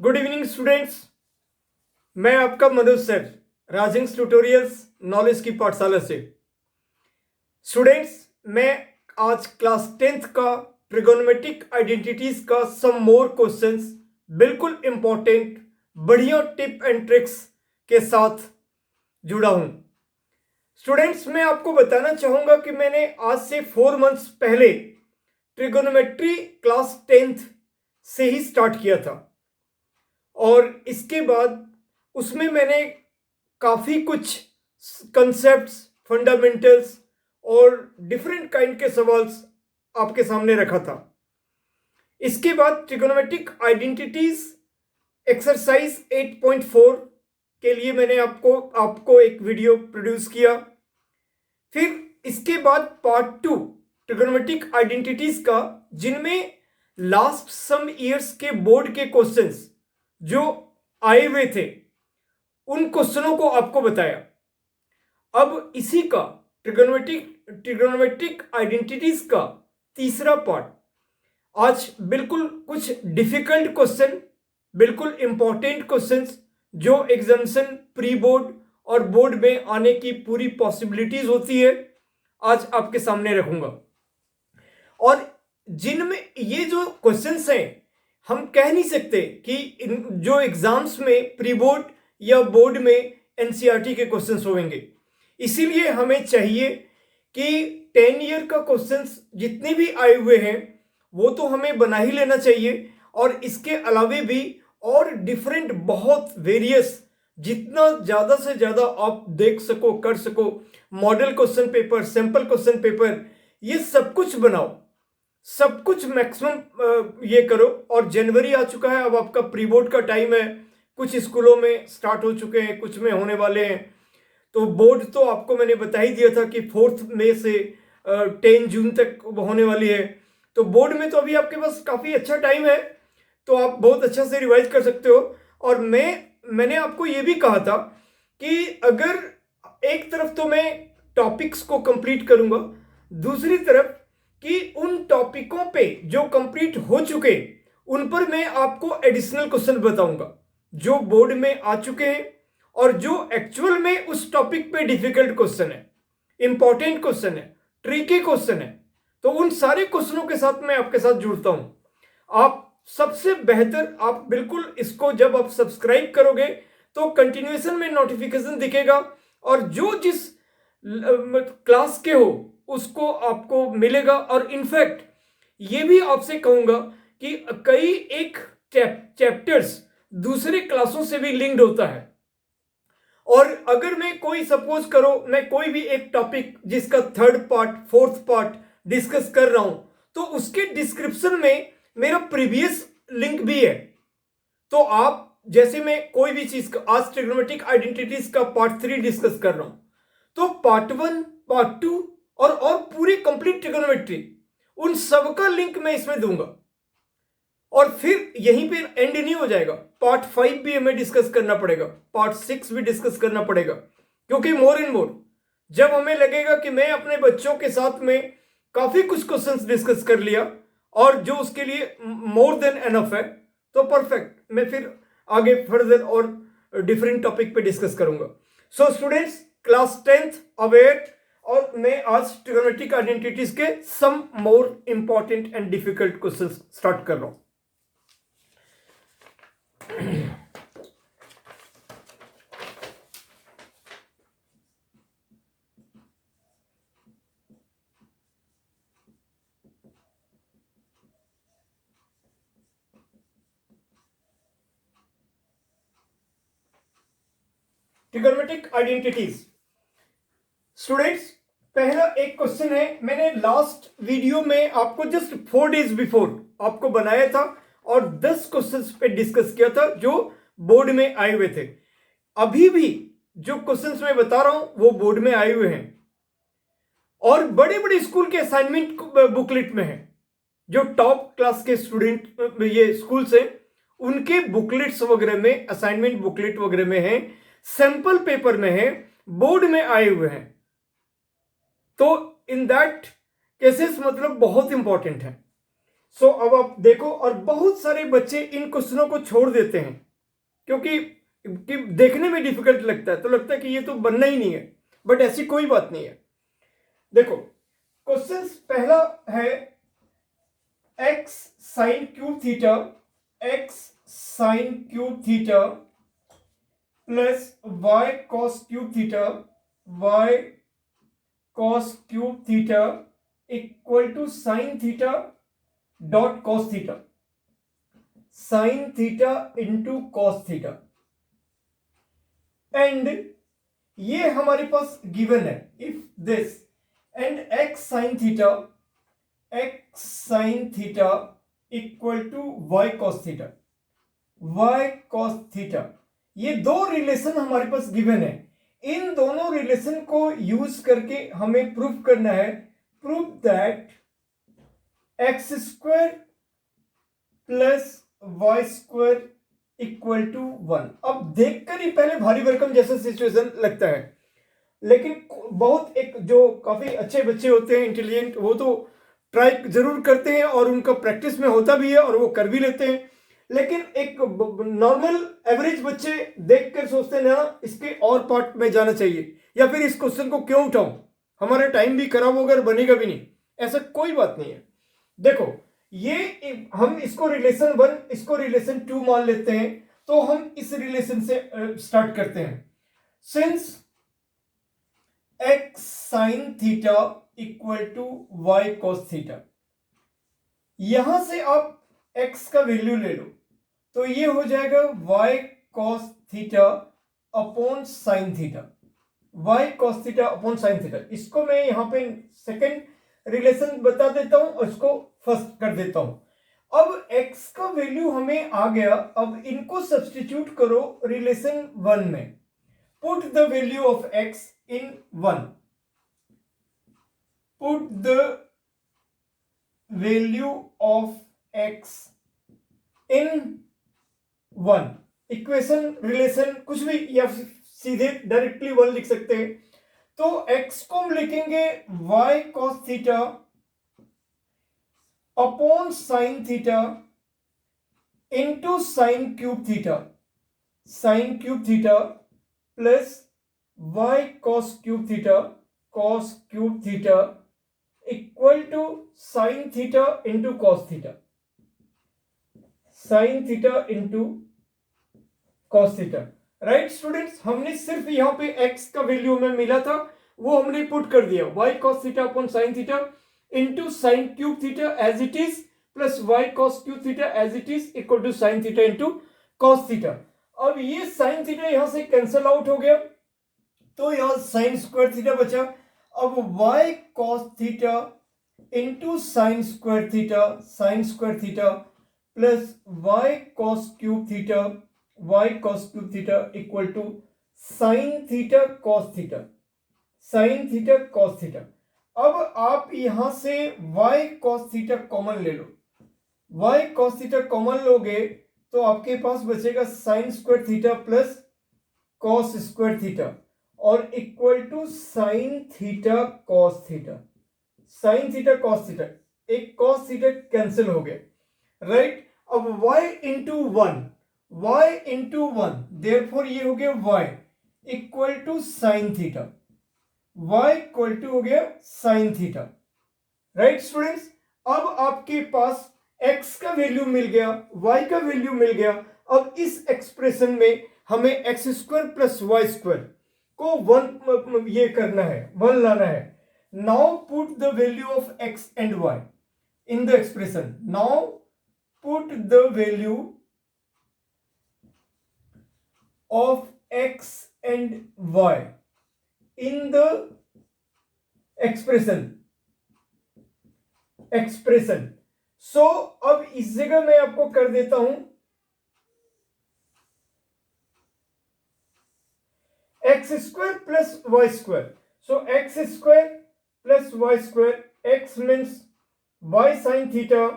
Good evening students. मैं आपका Manoj sir, राजिंग्स tutorials knowledge की पाठशाला से। स्टूडेंट्स, मैं आज क्लास 10th का ट्रिगोनोमेट्रिक आइडेंटिटीज का सम मोर क्वेश्चंस बिल्कुल इंपॉर्टेंट बढ़िया टिप एंड ट्रिक्स के साथ जुड़ा हूं। स्टूडेंट्स, मैं आपको बताना चाहूंगा कि मैंने आज से 4 मंथ्स पहले ट्रिगोनोमेट्री क्लास 10th से ही स्टार्ट किया था और इसके बाद उसमें मैंने काफ़ी कुछ कंसेप्ट्स, फंडामेंटल्स और डिफरेंट काइंड के सवाल्स आपके सामने रखा था। इसके बाद ट्रिगोनोमेट्रिक आइडेंटिटीज एक्सरसाइज 8.4 के लिए मैंने आपको एक वीडियो प्रोड्यूस किया। फिर इसके बाद पार्ट 2 ट्रिगोनोमेट्रिक आइडेंटिटीज का, जिनमें लास्ट सम ईयर्स के बोर्ड के क्वेश्चंस जो आए हुए थे उन क्वेश्चनों को आपको बताया। अब इसी का ट्रिगोनोमेट्रिक आइडेंटिटीज का तीसरा पार्ट, आज बिल्कुल कुछ डिफिकल्ट क्वेश्चन, बिल्कुल इंपॉर्टेंट क्वेश्चंस जो एग्जामिनेशन प्री बोर्ड और बोर्ड में आने की पूरी पॉसिबिलिटीज होती है, आज आपके सामने रखूंगा। और जिनमें ये जो क्वेश्चंस हैं, हम कह नहीं सकते कि जो एग्जाम्स में प्री बोर्ड या बोर्ड में एनसीईआरटी के क्वेश्चंस होंगे। इसीलिए हमें चाहिए कि 10 ईयर का क्वेश्चंस जितने भी आए हुए हैं वो तो हमें बना ही लेना चाहिए, और इसके अलावे भी और डिफरेंट बहुत वेरियस, जितना ज़्यादा से ज़्यादा आप देख सको, कर सको, model question paper, sample question paper, ये सब कुछ बनाओ, सब कुछ मैक्सिमम ये करो। और जनवरी आ चुका है, अब आपका प्री बोर्ड का टाइम है, कुछ स्कूलों में स्टार्ट हो चुके हैं, कुछ में होने वाले हैं। तो बोर्ड तो आपको मैंने बता ही दिया था कि 4 मई से 10 जून तक होने वाली है। तो बोर्ड में तो अभी आपके पास काफ़ी अच्छा टाइम है, तो आप बहुत अच्छा से रिवाइज कर सकते हो। और मैंने आपको ये भी कहा था कि अगर एक तरफ तो मैं टॉपिक्स को कंप्लीट करूंगा, दूसरी तरफ कि उन टॉपिकों पे जो कंप्लीट हो चुके उन पर मैं आपको एडिशनल क्वेश्चन बताऊंगा जो बोर्ड में आ चुके हैं और जो एक्चुअल में उस टॉपिक पे डिफिकल्ट क्वेश्चन है, इंपॉर्टेंट क्वेश्चन है, ट्रिकी क्वेश्चन है। तो उन सारे क्वेश्चनों के साथ मैं आपके साथ जुड़ता हूं। आप सबसे बेहतर, आप बिल्कुल इसको जब आप सब्सक्राइब करोगे तो कंटिन्यूएशन में नोटिफिकेशन दिखेगा, और जो जिस क्लास के हो उसको आपको मिलेगा। और इनफैक्ट ये भी आपसे कहूंगा कि कई एक चैप्टर्स दूसरे क्लासों से भी लिंक्ड होता है। और अगर मैं कोई सपोज करो, मैं कोई भी एक टॉपिक जिसका 3rd part 4th part discuss कर रहा हूं, तो उसके डिस्क्रिप्शन में मेरा प्रीवियस लिंक भी है। तो आप, जैसे मैं कोई भी चीज का, आज ट्रिग्नोमेट्रिक आइडेंटिटीज का पार्ट 3 डिस्कस कर रहा हूं, तो पार्ट 1, पार्ट 2 और पूरी कंप्लीट ट्रिगोनोमेट्री, उन सबका लिंक मैं इसमें दूंगा। और फिर यहीं पे एंड नहीं हो जाएगा, पार्ट 5 भी हमें डिस्कस करना पड़ेगा, पार्ट 6 भी डिस्कस करना पड़ेगा, क्योंकि मोर एंड मोर जब हमें लगेगा कि मैं अपने बच्चों के साथ में काफी कुछ क्वेश्चंस डिस्कस कर लिया और जो उसके लिए मोर देन एनफ है, तो परफेक्ट, मैं फिर आगे फर्दर और डिफरेंट टॉपिक पे डिस्कस करूंगा। So students, class 10th aware, और मैं आज ट्रिगोनोमेट्रिक आइडेंटिटीज के some more important and difficult questions start कर रहा हूं। Trigonometric identities. स्टूडेंट्स, पहला एक क्वेश्चन है, मैंने लास्ट वीडियो में आपको जस्ट 4 डेज बिफोर आपको बनाया था और 10 क्वेश्चंस पे डिस्कस किया था जो बोर्ड में आए हुए थे। अभी भी जो क्वेश्चंस मैं बता रहा हूं वो बोर्ड में आए हुए हैं और बड़े बड़े स्कूल के असाइनमेंट बुकलेट में है। जो टॉप क्लास के स्टूडेंट ये स्कूल्स हैं, उनके बुकलेट्स वगैरह में, असाइनमेंट बुकलेट वगैरह में है, सैंपल पेपर में है, बोर्ड में आए हुए हैं। तो इन दैट केसेस मतलब बहुत इंपॉर्टेंट है। सो अब आप देखो, और बहुत सारे बच्चे इन क्वेश्चनों को छोड़ देते हैं क्योंकि देखने में डिफिकल्ट लगता है, तो लगता है कि ये तो बनना ही नहीं है, बट ऐसी कोई बात नहीं है। देखो क्वेश्चन पहला है x sine cube theta, x sine cube theta plus y cos cube theta, Y cos cube theta equal to sine theta dot cos theta, sine theta into cos theta. And ये हमारे पास given है, if this and x sine theta, x sine theta equal to y cos theta, Y cos theta. ये दो relation हमारे पास given है। इन दोनों रिलेशन को यूज करके हमें प्रूफ करना है, proof that x square plus Y square equal to 1। अब देखकर ही पहले भारी भरकम जैसा सिचुएशन लगता है, लेकिन बहुत एक जो काफी अच्छे बच्चे होते हैं, इंटेलिजेंट, वो तो ट्राई जरूर करते हैं और उनका प्रैक्टिस में होता भी है और वो कर भी लेते हैं। लेकिन एक नॉर्मल एवरेज बच्चे देखकर सोचते हैं ना, इसके और पार्ट में जाना चाहिए, या फिर इस क्वेश्चन को क्यों उठाऊं, हमारा टाइम भी खराब होगा और बनेगा भी नहीं। ऐसा कोई बात नहीं है। देखो ये हम इसको रिलेशन 1, इसको रिलेशन 2 मान लेते हैं, तो हम इस रिलेशन से स्टार्ट करते हैं। Since x sine theta equal to y cos theta, यहां से आप x का वैल्यू ले लो, तो ये हो जाएगा y cos theta upon sine theta, y cos theta upon sine theta. इसको मैं यहां पे सेकंड रिलेशन बता देता हूं और इसको फर्स्ट कर देता हूं। अब x का वैल्यू हमें आ गया, अब इनको सब्स्टिट्यूट करो रिलेशन 1 में। Put the value of x in 1, put the value of x in 1, equation relation कुछ भी, या सीधे डायरेक्टली 1 लिख सकते हैं। तो x को हम लिखेंगे y cos theta upon sine theta into sine cube theta, sine cube theta plus y cos cube theta, cos cube theta equal to sine theta into cos theta, sine theta into cos theta. Right students, हमने सिर्फ यहां पे x का value हमें मिला था, वो हमने पुट कर दिया, y cos theta upon sine theta into sine cube theta as it is plus y cos cube theta as it is equal to sine theta into cos theta. अब ये साइन थीटा यहां से cancel out हो गया, तो यहां sign square theta बचा। अब y cos theta into sine square theta, sine square theta plus y cos cube theta, y cos cube theta equal to sine theta cos theta, sine theta cos theta. अब आप यहां से y cos theta common ले लो, y cos theta common लोगे तो आपके पास बचेगा sine square theta plus cos square theta और equal to sine theta cos theta, sine theta cos theta, एक कॉस थीटा कैंसिल हो गया। राइट, अब y into 1, y into 1, therefore ये हो गया y equal to sine theta, y equal to हो गया साइन थीटा। राइट स्टूडेंट्स, अब आपके पास x का वैल्यू मिल गया, y का वैल्यू मिल गया। अब इस एक्सप्रेशन में हमें X square plus Y square को 1 ये करना है, 1 लाना है। Now put the value of x and y in the expression, now put the value of x and y in the expression। So अब इस जगह मैं आपको कर देता हूं X square plus Y square. So X square plus Y square, X means Y sine theta,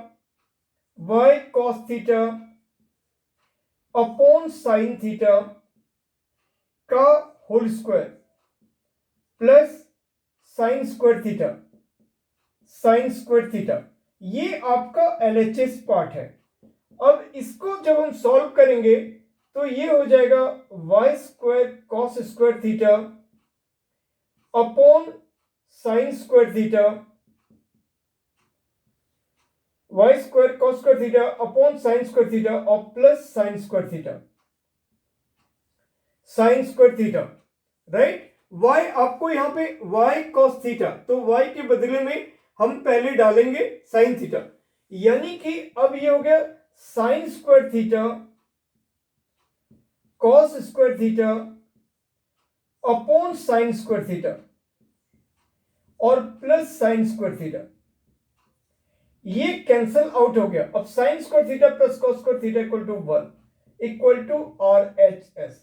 Y cos theta upon sine theta का whole square plus sine square theta, sine square theta. ये आपका LHS part है। अब इसको जब हम solve करेंगे तो ये हो जाएगा y square cos square theta upon sine square theta, y square cos square theta upon sine square theta और plus sine square theta, sine square theta, right. y आपको यहां पे y cos थीटा, तो y के बदले में हम पहले डालेंगे साइन थीटा, यानी कि अब ये हो गया sine square theta cos square theta upon sine square theta और प्लस साइन स्क्वायर थीटा। ये कैंसल आउट हो गया। अब sine square theta plus cos square theta equal to 1 equal to RHS,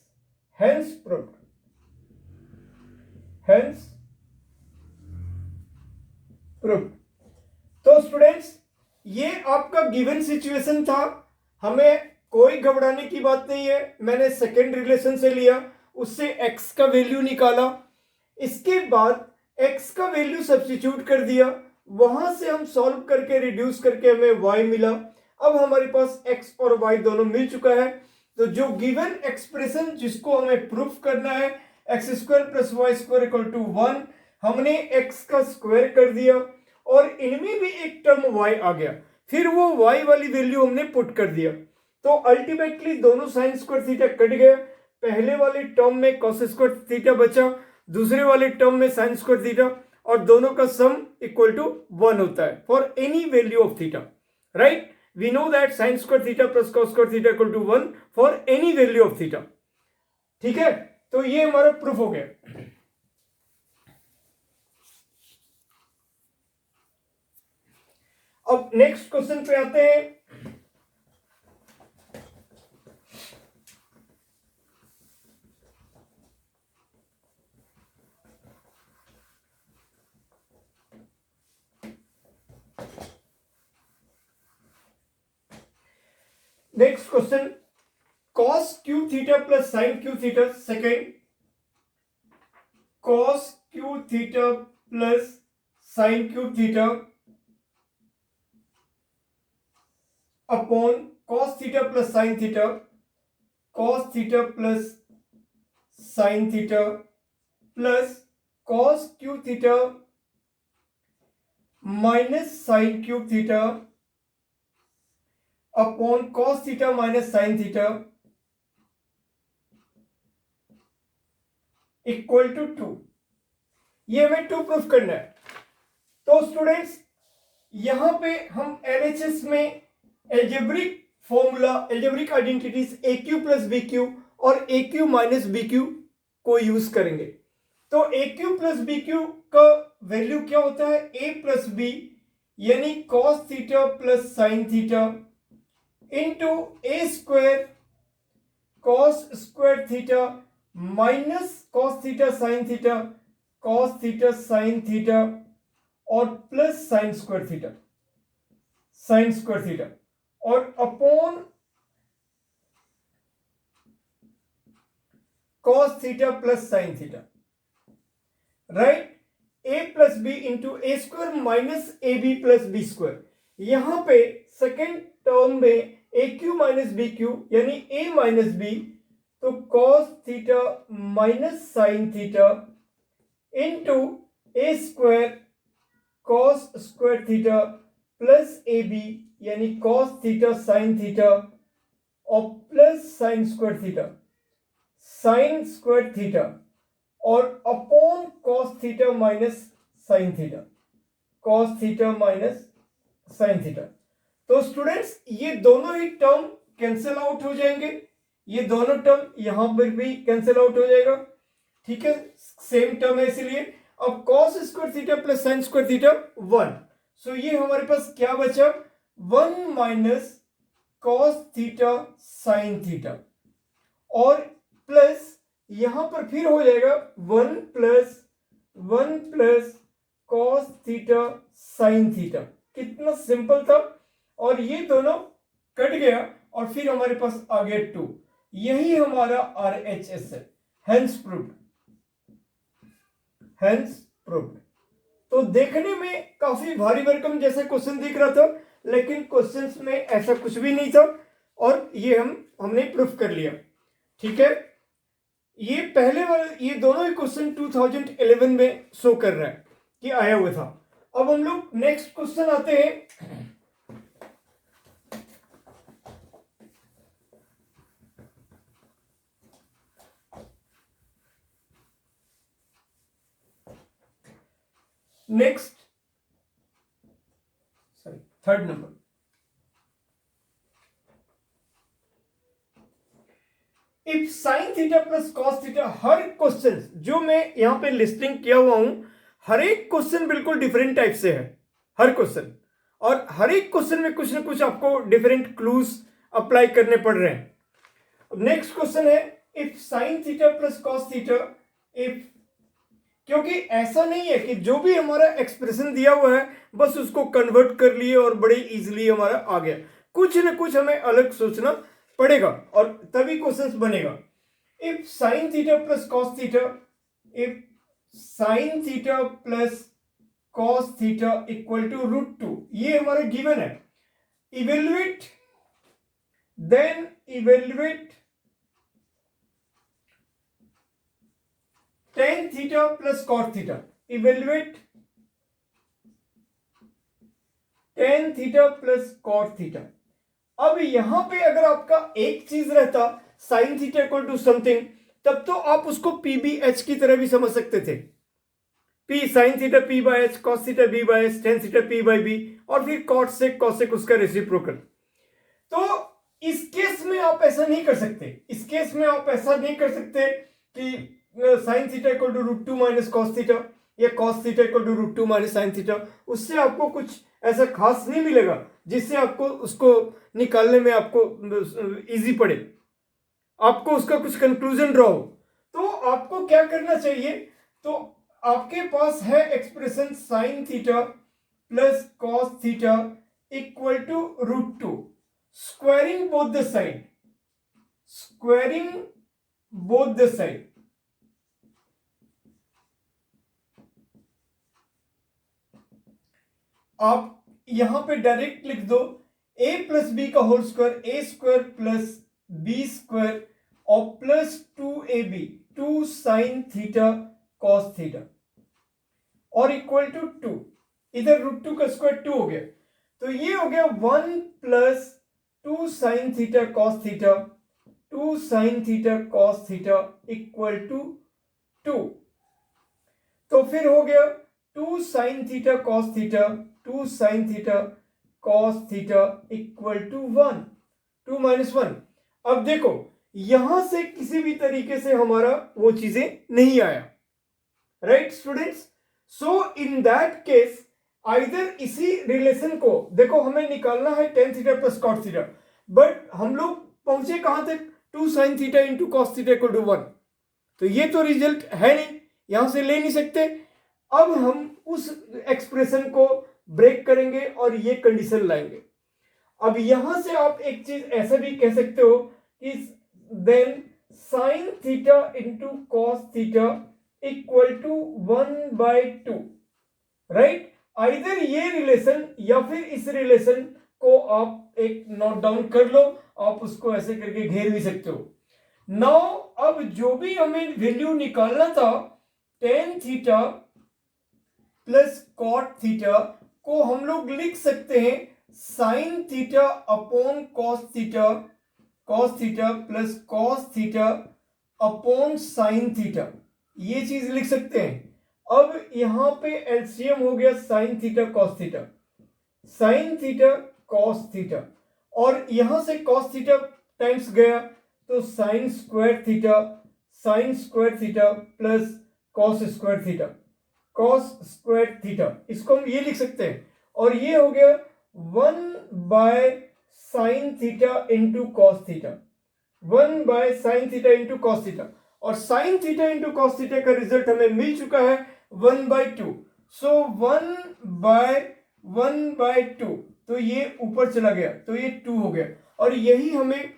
hence proved, hence proved. तो students, ये आपका given situation था, हमें कोई घबराने की बात नहीं है। मैंने सेकेंड रिलेशन से लिया, उससे x का वैल्यू निकाला, इसके बाद x का वैल्यू सब्स्टिट्यूट कर दिया, वहां से हम सॉल्व करके रिड्यूस करके हमें y मिला। अब हमारे पास x और y दोनों मिल चुका है। तो जो गिवन एक्सप्रेशन जिसको हमें प्रूफ करना है x square plus Y square equal to 1, हमने x का स्क्वायर कर दिया और इनमें भी एक टर्म y आ गया, फिर वो y वाली वैल्यू हमने पुट कर दिया। तो अल्टीमेटली दोनों साइन स्क्वायर थीटा कट गए, पहले वाले टर्म में कॉस स्क्वायर थीटा बचा, दूसरे वाले टर्म में साइन स्क्वायर थीटा, और दोनों का सम इक्वल टू 1 होता है for any value of theta, right. We know that sine square theta plus cos square theta equal to 1 for any value of theta. ठीक है, तो ये हमारा प्रूफ हो गया। अब नेक्स्ट क्वेश्चन पे आते हैं। Next question, cos q theta plus sin q theta, second cos q theta plus sin q theta upon cos theta plus sin theta, cos theta plus sin theta plus cos q theta minus sin q theta upon cos theta minus sin theta equal to 2। ये हमें 2 proof करना है। तो students, यहां पे हम LHS में algebraic formula, algebraic identities AQ plus BQ और AQ माइनस BQ को यूज करेंगे। तो AQ प्लस BQ का वैल्यू क्या होता है, A प्लस B यानी cos theta plus sin theta into A square cos square theta minus cos theta sin theta, cos theta sin theta और plus sin square theta, sin square theta और upon cos theta plus sin theta, right. A plus b into A square minus A B plus B square. यहां पे second term में AQ minus BQ यानी A minus B, तो cos theta minus sine theta into A square cos square theta plus AB यानी cos theta sine theta और plus sine square theta, sine square theta और upon cos theta minus sine theta, cos theta minus sine theta. तो students, ये दोनों ही term cancel out हो जाएंगे, ये दोनों टर्म यहां पर भी कैंसिल आउट हो जाएगा। ठीक है, सेम टर्म है इसलिए। अब cos square theta plus sine square theta 1, सो ये हमारे पास क्या बचा, 1 minus cos theta sine theta और प्लस यहां पर फिर हो जाएगा 1 plus cos theta sine theta. कितना सिंपल था, और ये दोनों कट गया और फिर हमारे पास आ गया 2। यही हमारा RHS है, हेंस प्रूव्ड, हेंस प्रूव्ड। तो देखने में काफी भारी भरकम जैसा क्वेश्चन दिख रहा था, लेकिन क्वेश्चंस में ऐसा कुछ भी नहीं था और ये हमने प्रूफ कर लिया। ठीक है, ये पहले वाले ये दोनों ही क्वेश्चन 2011 में शो कर रहा है कि आया हुआ था। अब हम लोग नेक्स्ट क्वेश्चन आते हैं। Next third number, if sine theta plus cos theta, हर क्वेश्चन जो मैं यहां पे लिस्टिंग किया हुआ हूं, हर एक क्वेश्चन बिल्कुल डिफरेंट टाइप से है, हर क्वेश्चन, और हर एक क्वेश्चन में कुछ ना कुछ आपको डिफरेंट क्लूज अप्लाई करने पड़ रहे हैं। नेक्स्ट क्वेश्चन है if sine theta plus cos theta, if, क्योंकि ऐसा नहीं है कि जो भी हमारा एक्सप्रेशन दिया हुआ है बस उसको कन्वर्ट कर लिए और बड़े इजीली हमारा आ गया, कुछ ना कुछ हमें अलग सोचना पड़ेगा और तभी क्वेश्चन बनेगा। If sine theta plus cos theta, if sine theta plus cos theta equal to √2, ये हमारा गिवन है। Evaluate, then evaluate tan theta plus cot theta, evaluate tan theta plus cot theta. अब यहां पे अगर आपका एक चीज रहता sine theta equal to something, तब तो आप उसको पी बी एच की तरह भी समझ सकते थे, p sine theta p by h, cos theta b by h, tan theta p by b, और फिर कॉट सेक कॉसेक उसका रेसिप्रोकल। तो इस केस में आप ऐसा नहीं कर सकते, इस केस में आप ऐसा नहीं कर सकते कि sine theta equal to √2 minus cos theta या cos theta equal to √2 minus sine theta. उससे आपको कुछ ऐसा खास नहीं मिलेगा जिससे आपको उसको निकालने में आपको इजी पड़े, आपको उसका कुछ कंक्लूजन ड्रॉ हो। तो आपको क्या करना चाहिए, तो आपके पास है expression sine theta plus cos theta equal to √2, squaring both the side, squaring both the side. आप यहां पे डायरेक्ट लिख दो a प्लस बी का whole square, a square plus B square और plus 2ab, 2 sine theta cos theta, और equal to 2, इधर √2 का स्क्वायर 2 हो गया, तो ये हो गया 1 plus 2 sine theta cos theta, 2 sine theta cos theta equal to 2। तो फिर हो गया 2 sine theta cos theta, 2 sine theta cos theta equal to 1, 2 minus 1। अब देखो यहां से किसी भी तरीके से हमारा वो चीजें नहीं आया, right students. So in that case either इसी रिलेशन को देखो हमें निकालना है tan theta plus cot theta, but हम लोग पहुंचे कहां तक, 2 sine theta into cos theta equal to 1, तो ये तो रिजल्ट है नहीं, यहां से ले नहीं सकते। अब हम उस एक्सप्रेशन को ब्रेक करेंगे और ये कंडीशन लाएंगे। अब यहां से आप एक चीज ऐसा भी कह सकते हो कि then sine theta into cos theta equal to 1/2, right. Either ये रिलेशन या फिर इस रिलेशन को आप एक नोट डाउन कर लो, आप उसको ऐसे करके घेर भी सकते हो। नाउ अब जो भी हमें वैल्यू निकालना था tan theta plus cot theta को हम लोग लिख सकते हैं sine theta upon cos theta, cos theta plus cos theta upon sine theta, ये चीज लिख सकते हैं। अब यहां पे एलसीएम हो गया sine theta cos theta, sine theta cos theta, और यहां से कॉस थीटा टाइम्स गया तो sign square theta, sine square theta plus cos square theta, cos square theta, इसको हम ये लिख सकते हैं। और ये हो गया 1/sin theta into cos theta, 1/sin theta into cos theta, और sine theta into cos theta का रिजल्ट हमें मिल चुका है 1/2। सो 1/2, तो ये ऊपर चला गया तो ये 2 हो गया, और यही हमें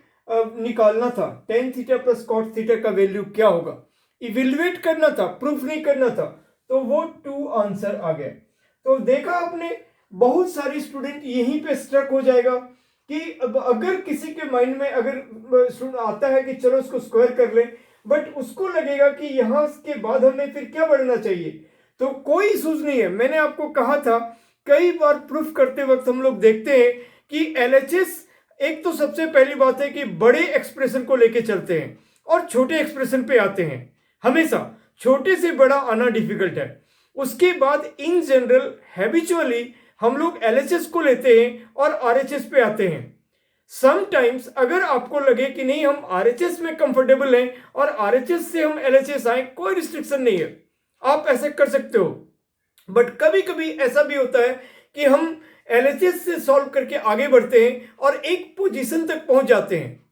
निकालना था tan theta plus cot theta का वैल्यू क्या होगा, इवेल्युएट करना था, प्रूफ नहीं करना था। तो वो 2 आंसर आ गया। तो देखा आपने, बहुत सारी स्टूडेंट यहीं पे स्ट्रक हो जाएगा कि अब अगर किसी के माइंड में अगर आता है कि चलो इसको स्क्वायर कर ले, बट उसको लगेगा कि यहाँ के बाद हमें फिर क्या बढ़ना चाहिए, तो कोई इशूज नहीं है। मैंने आपको कहा था, कई बार प्रूफ करते वक्त हम लोग देखते हैं कि एलएचएस, एक तो सबसे पहली बात है कि बड़े एक्सप्रेशन को लेके चलते हैं और छोटे एक्सप्रेशन पे आते हैं। हमेशा छोटे से बड़ा आना डिफिकल्ट है। उसके बाद इन जनरल हैबिचुअली हम लोग एलएचएस को लेते हैं और आरएचएस पे आते हैं। समटाइम्स अगर आपको लगे कि नहीं हम आरएचएस में कंफर्टेबल हैं और आरएचएस से हम एलएचएस आए, कोई रिस्ट्रिक्शन नहीं है, आप ऐसे कर सकते हो। बट कभी कभी ऐसा भी होता है कि हम एलएचएस से सॉल्व करके आगे बढ़ते हैं और एक पोजीशन तक पहुंच जाते हैं,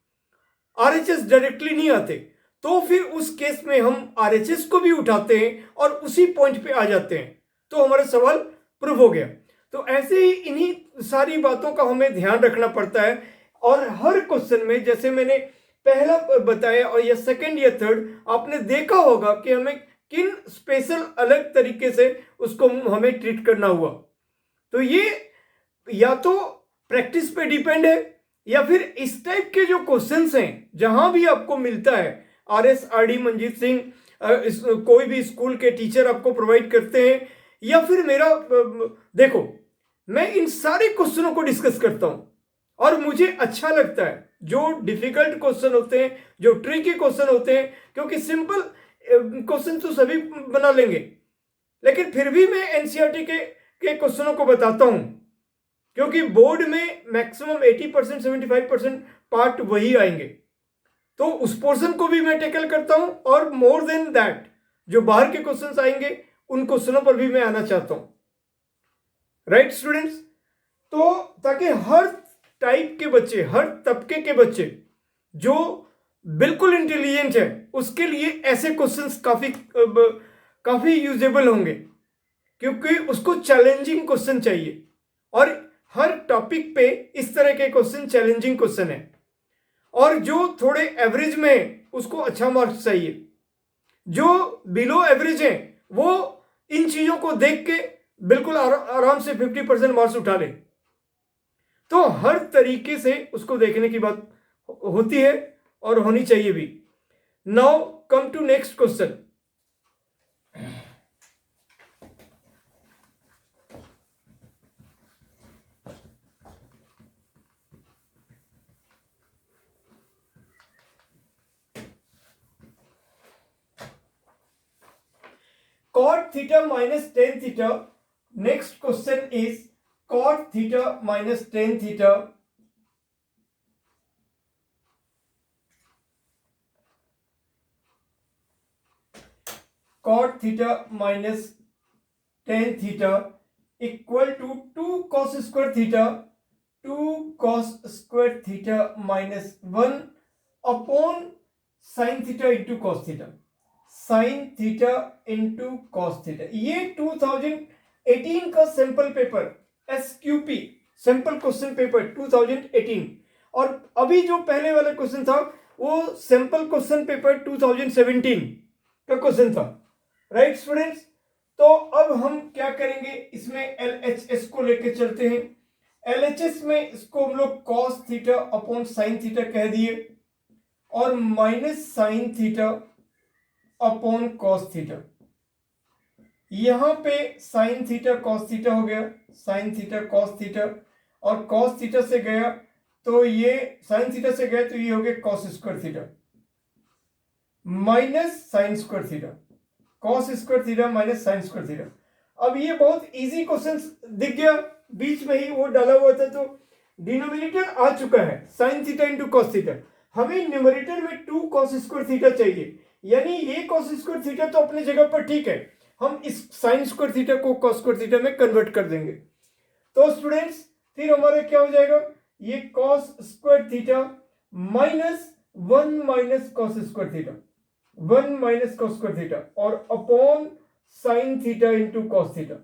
आरएचएस डायरेक्टली नहीं आते, तो फिर उस केस में हम आरएचएस को भी उठाते हैं और उसी पॉइंट पे आ जाते हैं, तो हमारा सवाल प्रूव हो गया। तो ऐसे ही इन्हीं सारी बातों का हमें ध्यान रखना पड़ता है। और हर क्वेश्चन में, जैसे मैंने पहला बताया और या सेकंड या थर्ड, आपने देखा होगा कि हमें किन स्पेशल अलग तरीके से उसको हमें ट्रीट करना हुआ। तो ये या तो प्रैक्टिस पे डिपेंड है, या फिर इस टाइप के जो क्वेश्चंस हैं जहां भी आपको मिलता है, आरएस आरडी मंजीत सिंह कोई भी स्कूल के टीचर आपको प्रोवाइड करते हैं, या फिर मेरा देखो, मैं इन सारे क्वेश्चनों को डिस्कस करता हूं और मुझे अच्छा लगता है जो डिफिकल्ट क्वेश्चन होते हैं, जो ट्रिकी क्वेश्चन होते हैं, क्योंकि सिंपल क्वेश्चन तो सभी बना लेंगे, लेकिन फिर भी मैं एनसीईआरटी के क्वेश्चनों को बताता हूं, क्योंकि बोर्ड में मैक्सिमम 80% 75% पार्ट वही आएंगे, तो उस पोर्शन को भी मैं टेकल करता हूं। और मोर देन दैट, जो बाहर के क्वेश्चंस आएंगे उन क्वेश्चनों पर भी मैं आना चाहता हूं। राइट स्टूडेंट्स, तो ताकि हर टाइप के बच्चे, हर तबके के बच्चे जो बिल्कुल इंटेलिजेंट है, उसके लिए ऐसे क्वेश्चंस काफी यूजेबल होंगे, क्योंकि उसको चैलेंजिंग क्वेश्चन चाहिए। और हर टॉपिक पे इस तरह के क्वेश्चन चैलेंजिंग क्वेश्चन है। और जो थोड़े एवरेज में है उसको अच्छा मार्क्स चाहिए, जो बिलो एवरेज है वो इन चीजों को देख के बिल्कुल आराम से 50% मार्क्स उठा ले। तो हर तरीके से उसको देखने की बात होती है और होनी चाहिए भी। Now come to next question. Cot theta minus tan theta. Next question is cot theta minus tan theta. Cot theta minus tan theta equal to 2 cos square theta, 2 cos square theta minus 1 upon sin theta into cos theta, sin theta into cos theta। ये 2018 का sample paper, SQP sample question paper 2018, और अभी जो पहले वाला question था वो sample question paper 2017 का क्वेश्चन था। राइट स्टूडेंट्स, तो अब हम क्या करेंगे, इसमें LHS को लेके चलते हैं। LHS में इसको हम लोग cos theta upon sine theta कह दिए, और minus sine theta upon cos theta. यहां पे साइन थीटा कॉस थीटा हो गया, साइन थीटा कॉस थीटा, और कॉस थीटा से गया तो ये साइन थीटा से गया तो ये हो गया cos square theta minus sine square theta, cos square theta minus sine square theta. अब ये बहुत इजी क्वेश्चन दिख गया, बीच में ही वो डाला हुआ था, तो डिनोमिनेटर आ चुका है sign theta into cos theta. हमें न्यूमरेटर में 2 कॉस स्क्वायर थीटा चाहिए, यानी ये कॉस स्क्वायर थीटा तो अपनी जगह पर ठीक है, हम इस साइन स्क्वायर थीटा को कॉस स्क्वायर थीटा में कन्वर्ट कर देंगे। तो स्टूडेंट्स फिर हमारा क्या हो जाएगा, ये cos square theta minus 1 minus cos square theta, 1 minus cos square theta, और upon sine theta into cos theta,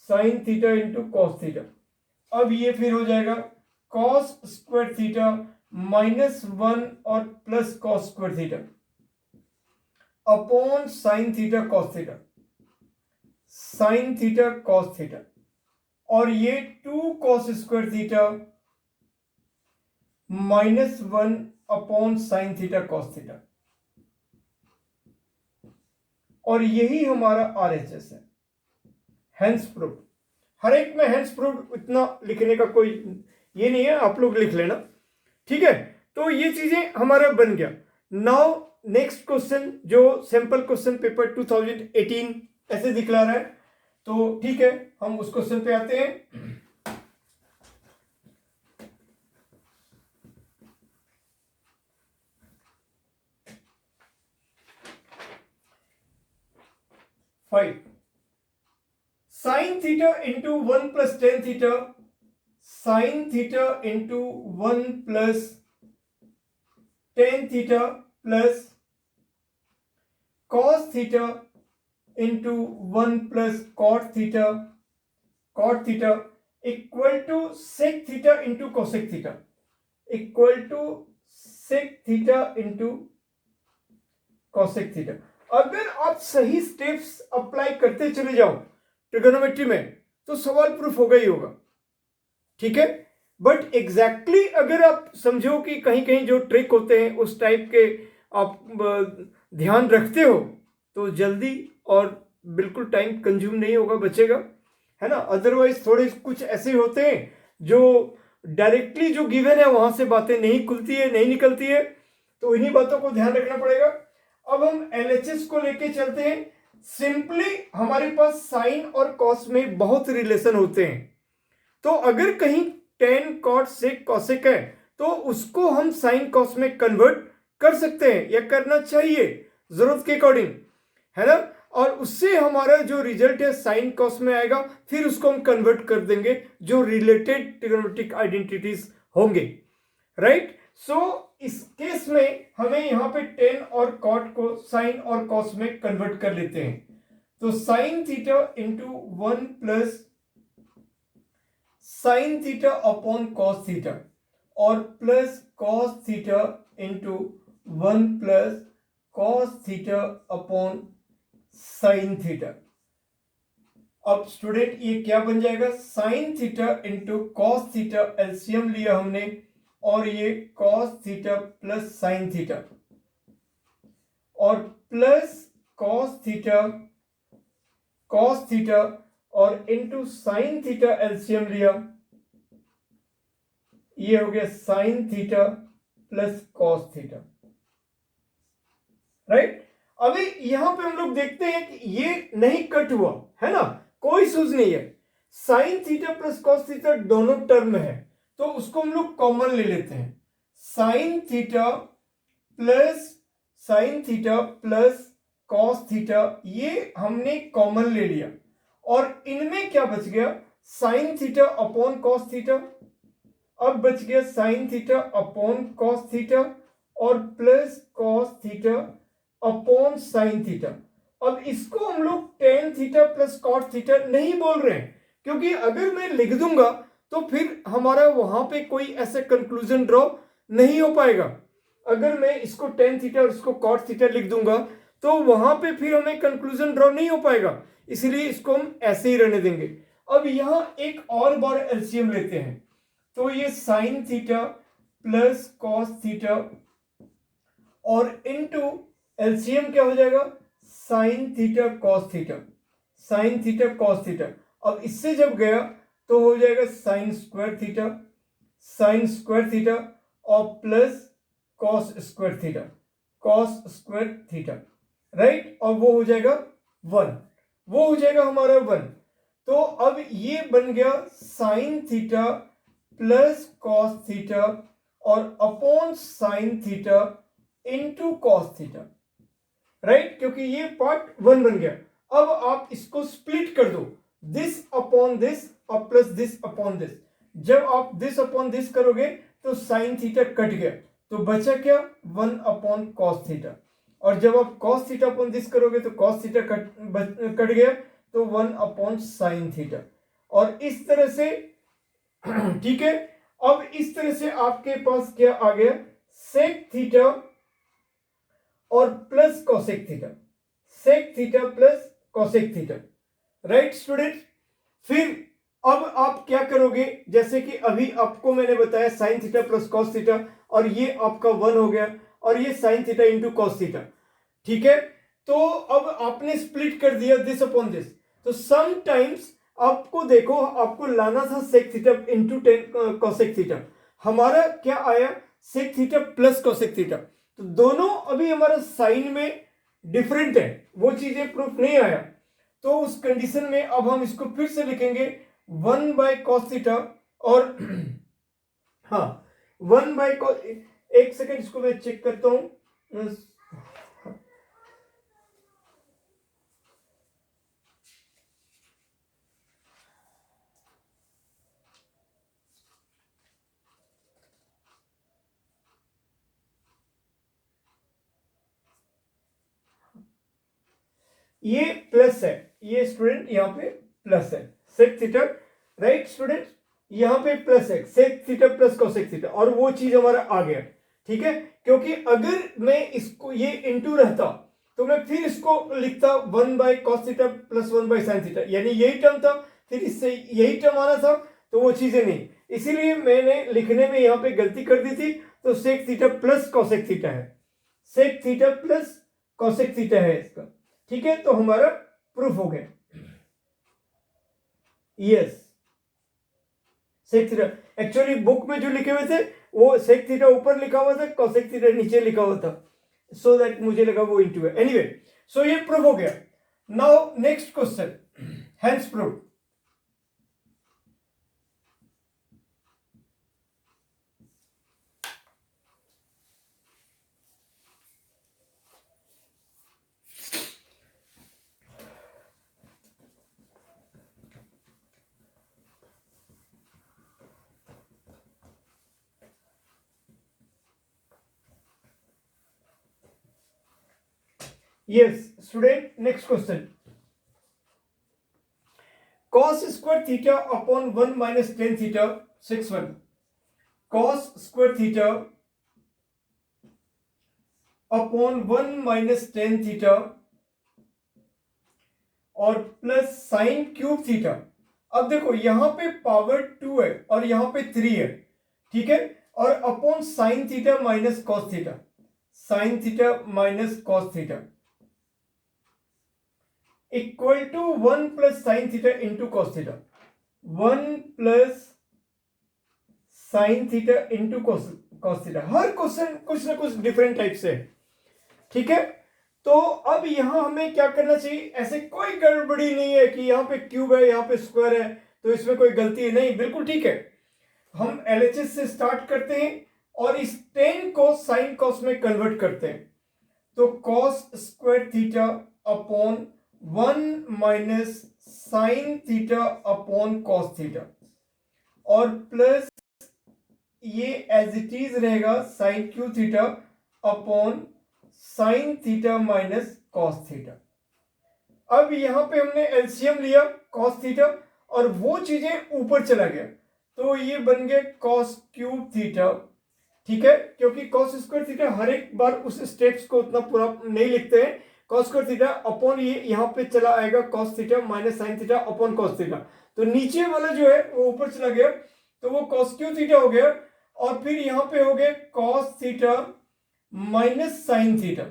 sine theta into cos theta. अब ये फिर हो जाएगा कॉस स्क्वायर थीटा माइनस 1 और plus cos square theta upon sine theta cos theta. Sine theta cos theta, और ये 2 cos square theta -1 upon sine theta cos theta, और यही हमारा RHS है, हेंस प्रूव्ड। हर एक में हेंस प्रूव्ड इतना लिखने का कोई ये नहीं है, आप लोग लिख लेना, ठीक है। तो ये चीजें हमारा बन गया। नाउ नेक्स्ट क्वेश्चन, जो सैंपल क्वेश्चन पेपर 2018 ऐसे दिखला रहा है, तो ठीक है हम उस क्वेश्चन पे आते हैं। Five sine theta into 1 plus tan theta, sine theta into 1 plus tan theta plus cos theta into 1 plus cot theta equal to sec theta into cosec theta, equal to sec theta into cosec theta. अगर आप सही steps apply करते चले जाओ trigonometry में तो सवाल proof होगा ही होगा, ठीक है। बट एग्जैक्टली अगर आप समझो कि कहीं कहीं जो ट्रिक होते हैं उस टाइप के आप ध्यान रखते हो तो जल्दी और बिल्कुल टाइम कंज्यूम नहीं होगा, बचेगा, है ना। अदरवाइज थोड़े कुछ ऐसे होते हैं जो डायरेक्टली जो गिवन है वहां से बातें नहीं खुलती है, नहीं निकलती है, तो इन्हीं बातों को ध्यान रखना पड़ेगा। अब हम LHS को लेके चलते हैं। सिंपली हमारे पास साइन और कॉस में बहुत रिलेशन होते हैं, तो अगर कहीं टेन कॉट सेक कॉसेक है तो उसको हम साइन कॉस में कन्वर्ट कर सकते हैं या करना चाहिए जरूरत के अकॉर्डिंग, है ना। और उससे हमारा जो रिजल्ट है साइन कॉस में आएगा, फिर उसको हम कन्वर्ट कर देंगे जो रिलेटेड ट्रिगोनोमेट्रिक आइडेंटिटीज होंगे, राइट। सो इस केस में हमें यहां पे टेन और कॉट को साइन और कॉस में कन्वर्ट कर लेते हैं। तो sine theta into 1 plus sine theta upon cos theta, और plus cos theta into 1 plus cos theta upon sine theta. अब स्टूडेंट ये क्या बन जाएगा, sine theta into cos theta, LCM लिया हमने, और ये cos theta plus sine theta, और प्लस कॉस थीटा और इनटू साइन थीटा, एलसीएम लिया, ये हो गया sine theta plus cos theta, right. अभी यहां पे हम लोग देखते हैं कि ये नहीं कट हुआ, है ना, कोई सूझ नहीं है। Sign theta plus cos theta दोनों टर्म में है, तो उसको हम लोग कॉमन ले लेते हैं। Sine theta plus cos theta, ये हमने कॉमन ले लिया, और इनमें क्या बच गया, sine theta upon cos theta. अब बच गया sine theta upon cos theta और plus cos theta upon sine theta. अब इसको हम लोग tan theta plus cot theta नहीं बोल रहे हैं, क्योंकि अगर मैं लिख दूंगा तो फिर हमारा वहां पे कोई ऐसे कंक्लूजन ड्रॉ नहीं हो पाएगा। अगर मैं इसको टेन थीटा और इसको कॉट थीटा लिख दूंगा तो वहां पे फिर हमें कंक्लूजन ड्रॉ नहीं हो पाएगा, इसलिए इसको हम ऐसे ही रहने देंगे। अब यहां एक और बार एलसीएम लेते हैं, तो ये sine theta plus cos theta और इनटू एलसीएम क्या हो जाएगा, sine theta cos theta, sine theta cos theta. अब इससे जब गया तो हो जाएगा साइन स्क्वायर थीटा और plus cos square theta, right. और वो हो जाएगा 1, वो हो जाएगा हमारा 1। तो अब ये बन गया sine theta plus cos theta और upon sine theta into cos theta, right, क्योंकि ये पार्ट 1 बन गया। अब आप इसको स्प्लिट कर दो, दिस अपॉन दिस और प्लस दिस अपॉन दिस। जब आप दिस अपॉन दिस करोगे तो साइन थीटा कट गया, तो बचा क्या, 1 अपॉन कॉस थीटा। और जब आप कॉस थीटा अपॉन दिस करोगे तो कॉस थीटा कट गया, तो 1 अपॉन साइन थीटा। और इस तरह से ठीक है। अब इस तरह से आपके पास क्या आ गया, सेक थीटा और plus cosec theta, sec theta plus cosec theta. Right student. फिर अब आप क्या करोगे, जैसे कि अभी आपको मैंने बताया sine theta plus cos theta, और ये आपका 1 हो गया, और ये sine theta into cos theta, ठीक है। तो अब आपने स्प्लिट कर दिया दिस अपॉन दिस, तो समटाइम्स आपको देखो आपको लाना था sec theta into tan cosec theta, हमारा क्या आया sec theta plus cosec theta. तो दोनों अभी हमारा साइन में डिफरेंट है, वो चीजें प्रूफ नहीं आया। तो उस कंडीशन में अब हम इसको फिर से लिखेंगे 1 बाय कॉस थीटा, और हाँ 1 बाय कॉस, एक सेकेंड इसको मैं चेक करता हूं। ये प्लस है, ये स्टूडेंट यहाँ पे प्लस है सेक थीटा, राइट स्टूडेंट, यहाँ पे प्लस है sec theta plus cosec theta, और वो चीज हमारा आ गया, ठीक है। क्योंकि अगर मैं इसको ये इंटू रहता तो मैं फिर इसको लिखता 1 by cos theta plus 1 by sine theta, यानी यही टर्म था, फिर इससे यही टर्म आना था, तो वो चीजें नहीं, इसीलिए मैंने लिखने में यहाँ पे गलती कर दी थी। तो sec theta plus cosec theta है, sec theta plus cosec theta है इसका, ठीक है। तो हमारा प्रूफ हो गया, yes sec theta. Actually book में जो लिखे हुए थे वो सेक थीटा ऊपर लिखा हुआ था, कॉसेक थीटा नीचे लिखा हुआ था, सो दैट मुझे लगा वो इंटू है। एनीवे, सो ये प्रूफ हो गया। Now next question, hence proof. Yes, student, next question. Cos square theta upon 1 minus tan theta, 6 1. Cos square theta upon 1 minus tan theta और प्लस साइन क्यूब थीटा। अब देखो यहां पे पावर 2 है और यहां पे 3 है, ठीक है, और upon sine theta minus cos theta, sine theta minus cos theta equal to 1 plus sine theta into cos theta, 1 plus sine theta into cos theta. हर क्वेश्चन कुछ ना कुछ डिफरेंट टाइप से है, ठीक है। तो अब यहां हमें क्या करना चाहिए, ऐसे कोई गड़बड़ी नहीं है कि यहां पे क्यूब है यहां पे स्क्वायर है तो इसमें कोई गलती है, नहीं, बिल्कुल ठीक है। हम एलएचएस से स्टार्ट करते हैं और इस टेन को साइन कॉस में कन्वर्ट करते हैं। तो cos square theta upon 1 minus sine theta upon cos theta, और प्लस ये एज इट इज रहेगा sine cube theta upon sine theta minus cos theta. अब यहां पे हमने एलसीएम लिया कॉस थीटा और वो चीजें ऊपर चला गया, तो ये बन गया कॉस क्यूब थीटा, ठीक है। क्योंकि कॉस स्क्वायर थीटा हर एक बार उस स्टेप्स को उतना पूरा नहीं लिखते हैं, कॉस स्क्वायर थीटा अपॉन ये यहां पे चला आएगा cos theta minus sine theta upon cos theta, तो नीचे वाला जो है वो ऊपर चला गया, तो वो कॉस क्यू थीटा हो गया, और फिर यहां पे हो गया cos theta minus sine theta.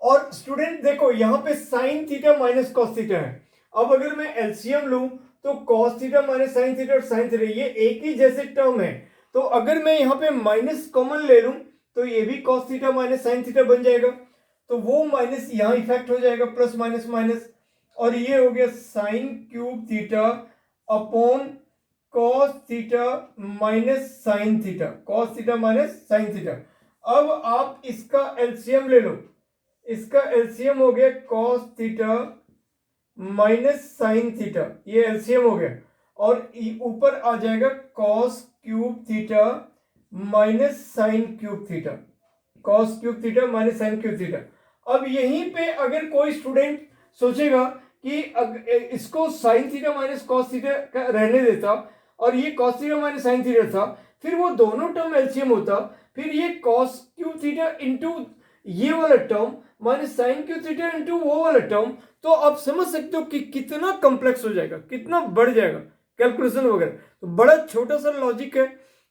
और स्टूडेंट देखो यहां पे sign theta minus cos theta है, अब अगर मैं एलसीएम लूं तो cos theta minus sine theta और साइन थीटा ये एक ही जैसे टर्म है, तो अगर मैं यहां पे माइनस कॉमन ले लूं तो ये भी cos theta minus sine theta बन जाएगा, तो वो माइनस यहां इफेक्ट हो जाएगा, प्लस माइनस माइनस, और ये हो गया sign cube theta upon cos theta minus sine theta, cos theta minus sine theta. अब आप इसका एलसीएम ले लो, इसका एलसीएम हो गया cos theta minus sine theta, ये एलसीएम हो गया, और ऊपर आ जाएगा cos cube theta minus sign cube theta, cos cube theta minus sign cube theta. अब यहीं पे अगर कोई स्टूडेंट सोचेगा कि इसको sign theta minus cos theta रहने देता और ये cos theta minus sine theta था, फिर वो दोनों टर्म एलसीएम होता, फिर ये कॉस क्यूब थीटा इंटू ये वाला term minus sine cube theta into वो वाला टर्म, तो आप समझ सकते हो कि कितना कॉम्प्लेक्स हो जाएगा, कितना बढ़ जाएगा कैलकुलेशन वगैरह। तो बड़ा छोटा सा लॉजिक है,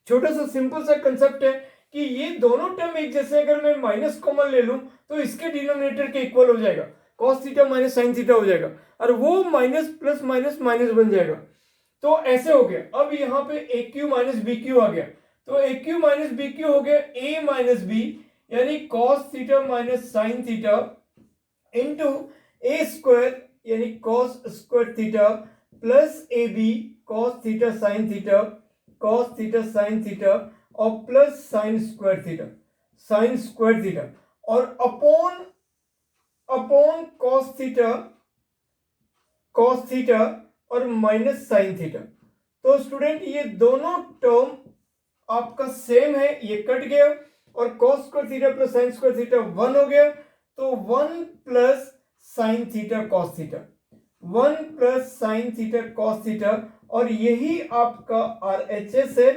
छोटा सा सिंपल सा कंसेप्ट है कि ये दोनों टर्म एक जैसे, अगर मैं माइनस कॉमन ले लूं तो इसके डिनोमिनेटर के इक्वल हो जाएगा, cos theta minus sine theta हो जाएगा, और वो माइनस प्लस माइनस माइनस बन जाएगा। तो ऐसे हो गया। अब यहाँ पे A Q minus B Q आ गया, तो A Q minus B Q हो गया ए माइनस बी, यानी cos theta minus sine theta into A square यानी cos square theta plus A B cos theta sine theta, cos theta sine theta और plus sine square theta, sine square theta, और upon upon cos theta और minus sine theta. तो student ये दोनों term आपका same है, ये cut गया, और cos square theta plus sine square theta 1 हो गया, तो 1 plus sine theta cos theta, 1 plus sine theta cos theta, और यही आपका RHS है,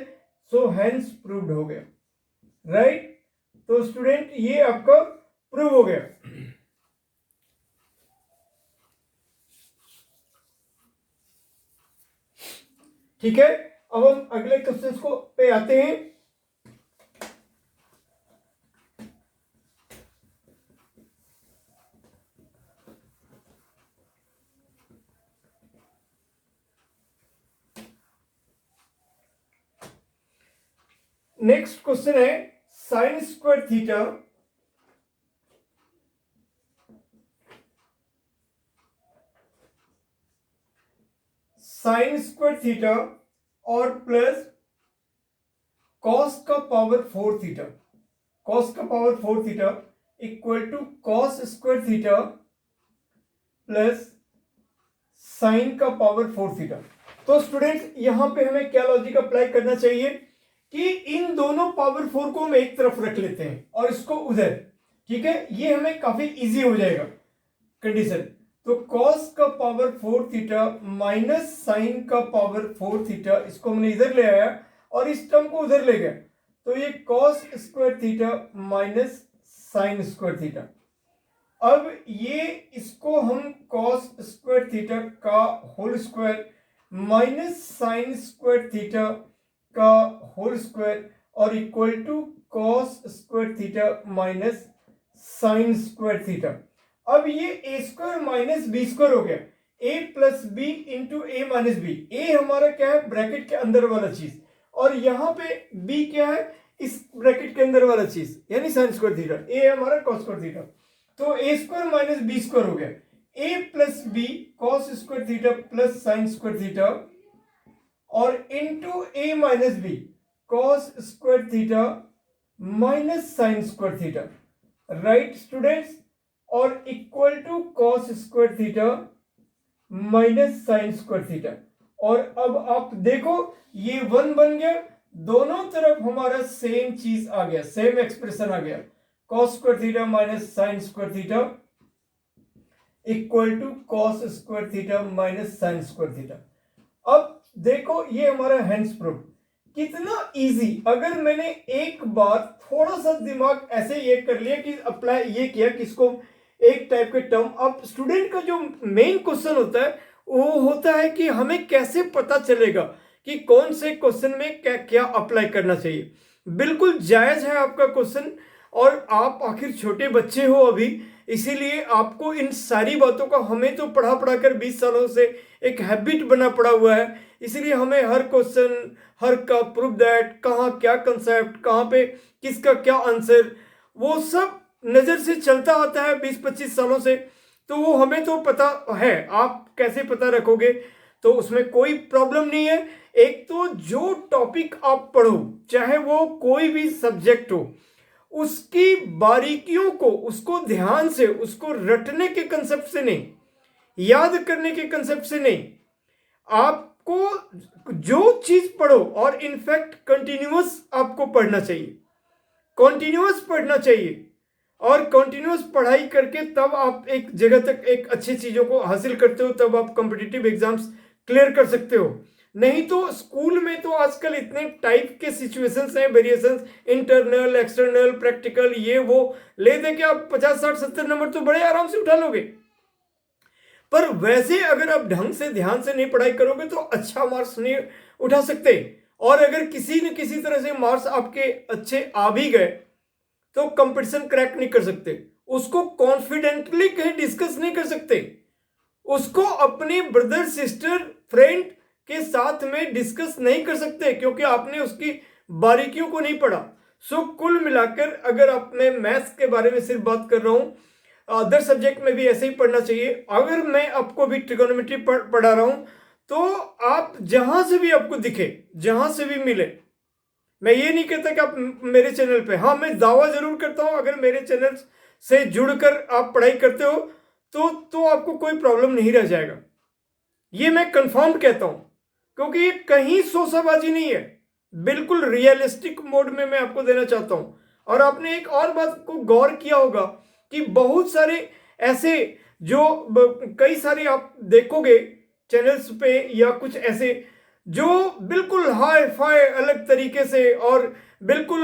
सो हेंस प्रूव्ड हो गया, राइट। तो स्टूडेंट ये आपका प्रूव हो गया। ठीक है, अब हम अगले क्वेश्चन को पे आते हैं। नेक्स्ट क्वेश्चन है sine square theta sine square theta और प्लस कॉस का पावर 4 थीटा, कॉस का power 4 theta equal to cos square theta plus sine का पावर 4 थीटा। तो स्टूडेंट्स यहां पे हमें क्या लॉजिक अप्लाई करना चाहिए कि इन दोनों पावर 4 को हम एक तरफ रख लेते हैं और इसको उधर, ठीक है, ये हमें काफी इजी हो जाएगा कंडीशन। तो cos का पावर 4 थीटा माइनस साइन का पावर 4 थीटा, इसको हमने इधर ले आया और इस टर्म को उधर ले गया, तो ये cos square theta minus sine square theta. अब ये इसको हम cos स्क्वायर थीटा का whole square minus sine square theta का होल स्क्वायर और equal to cos square theta minus sine square theta. अब ये a square minus B square हो गया, ए plus b into A minus b. A हमारा क्या है, ब्रैकेट के अंदर वाला चीज, और यहां पे बी क्या है, इस ब्रैकेट के अंदर वाला चीज, यानी साइन स्क्वायर थीटा। ए हमारा कॉस स्क्वायर थीटा, तो A square minus B square हो गया, ए plus B cos square theta plus sine square theta और इंटू ए minus B cos square theta minus sine square theta, right students, और equal to cos square theta minus sine square theta. और अब आप देखो ये 1 बन गया, दोनों तरफ हमारा सेम चीज आ गया, सेम एक्सप्रेशन आ गया, cos square theta minus sine square theta equal to cos square theta minus sine square theta. अब देखो ये हमारा हेंस प्रूफ, कितना इजी। अगर मैंने एक बार थोड़ा सा दिमाग ऐसे ये कर लिया कि अप्लाई ये किया कि इसको एक टाइप के टर्म, अब स्टूडेंट का जो मेन क्वेश्चन होता है वो होता है कि हमें कैसे पता चलेगा कि कौन से क्वेश्चन में क्या क्या अप्लाई करना चाहिए। बिल्कुल जायज है आपका क्वेश्चन, और आप आखिर छोटे बच्चे हो अभी, इसीलिए आपको इन सारी बातों का, हमें तो पढ़ा पढ़ा कर 20 सालों से एक हैबिट बना पड़ा हुआ है, इसलिए हमें हर क्वेश्चन, हर का प्रूफ दैट, कहाँ क्या कंसेप्ट, कहाँ पे किसका क्या आंसर, वो सब नज़र से चलता आता है 20-25 सालों से, तो वो हमें तो पता है। आप कैसे पता रखोगे, तो उसमें कोई प्रॉब्लम नहीं है। एक तो जो टॉपिक आप पढ़ो, चाहे वो कोई भी सब्जेक्ट हो, उसकी बारीकियों को, उसको ध्यान से, उसको रटने के कंसेप्ट से नहीं, याद करने के कंसेप्ट से नहीं, आपको जो चीज पढ़ो, और इनफैक्ट कंटिन्यूअस आपको पढ़ना चाहिए, कंटिन्यूअस पढ़ना चाहिए, और कंटिन्यूअस पढ़ाई करके तब आप एक जगह तक एक अच्छी चीजों को हासिल करते हो, तब आप कॉम्पिटिटिव एग्जाम्स क्लियर कर सकते हो। नहीं तो स्कूल में तो आजकल इतने टाइप के सिचुएशंस हैं, वेरिएशंस, इंटरनल, एक्सटर्नल, प्रैक्टिकल, ये वो ले दे के आप 50, 60, 70 नंबर तो बड़े आराम से उठा लोगे। पर वैसे अगर आप ढंग से ध्यान से नहीं पढ़ाई करोगे तो अच्छा मार्क्स नहीं उठा सकते। और अगर किसी न किसी तरह से मार्क्स आपके अच्छे आ भी गए तो कंपटीशन क्रैक नहीं कर सकते, उसको कॉन्फिडेंटली कहीं डिस्कस नहीं कर सकते, उसको अपने ब्रदर, सिस्टर, फ्रेंड के साथ में डिस्कस नहीं कर सकते, क्योंकि आपने उसकी बारीकियों को नहीं पढ़ा। सो कुल मिलाकर अगर आप, मैं मैथ्स के बारे में सिर्फ बात कर रहा हूं, अदर सब्जेक्ट में भी ऐसे ही पढ़ना चाहिए। अगर मैं आपको भी ट्रिगोनोमेट्री पढ़ा रहा हूं तो आप जहां से भी आपको दिखे, जहां से भी मिले, मैं ये नहीं कहता कि आप मेरे चैनल पे, हाँ मैं दावा जरूर करता हूं अगर मेरे चैनल से जुड़कर आप पढ़ाई करते हो तो आपको कोई प्रॉब्लम नहीं रह जाएगा, ये मैं कंफर्म कहता हूं, क्योंकि ये कहीं सोसाबाजी नहीं है, बिल्कुल रियलिस्टिक मोड में मैं आपको देना चाहता हूं। और आपने एक और बात को गौर किया होगा कि बहुत सारे ऐसे जो कई सारे आप देखोगे चैनल्स पे या कुछ ऐसे जो बिल्कुल हाई फाई अलग तरीके से और बिल्कुल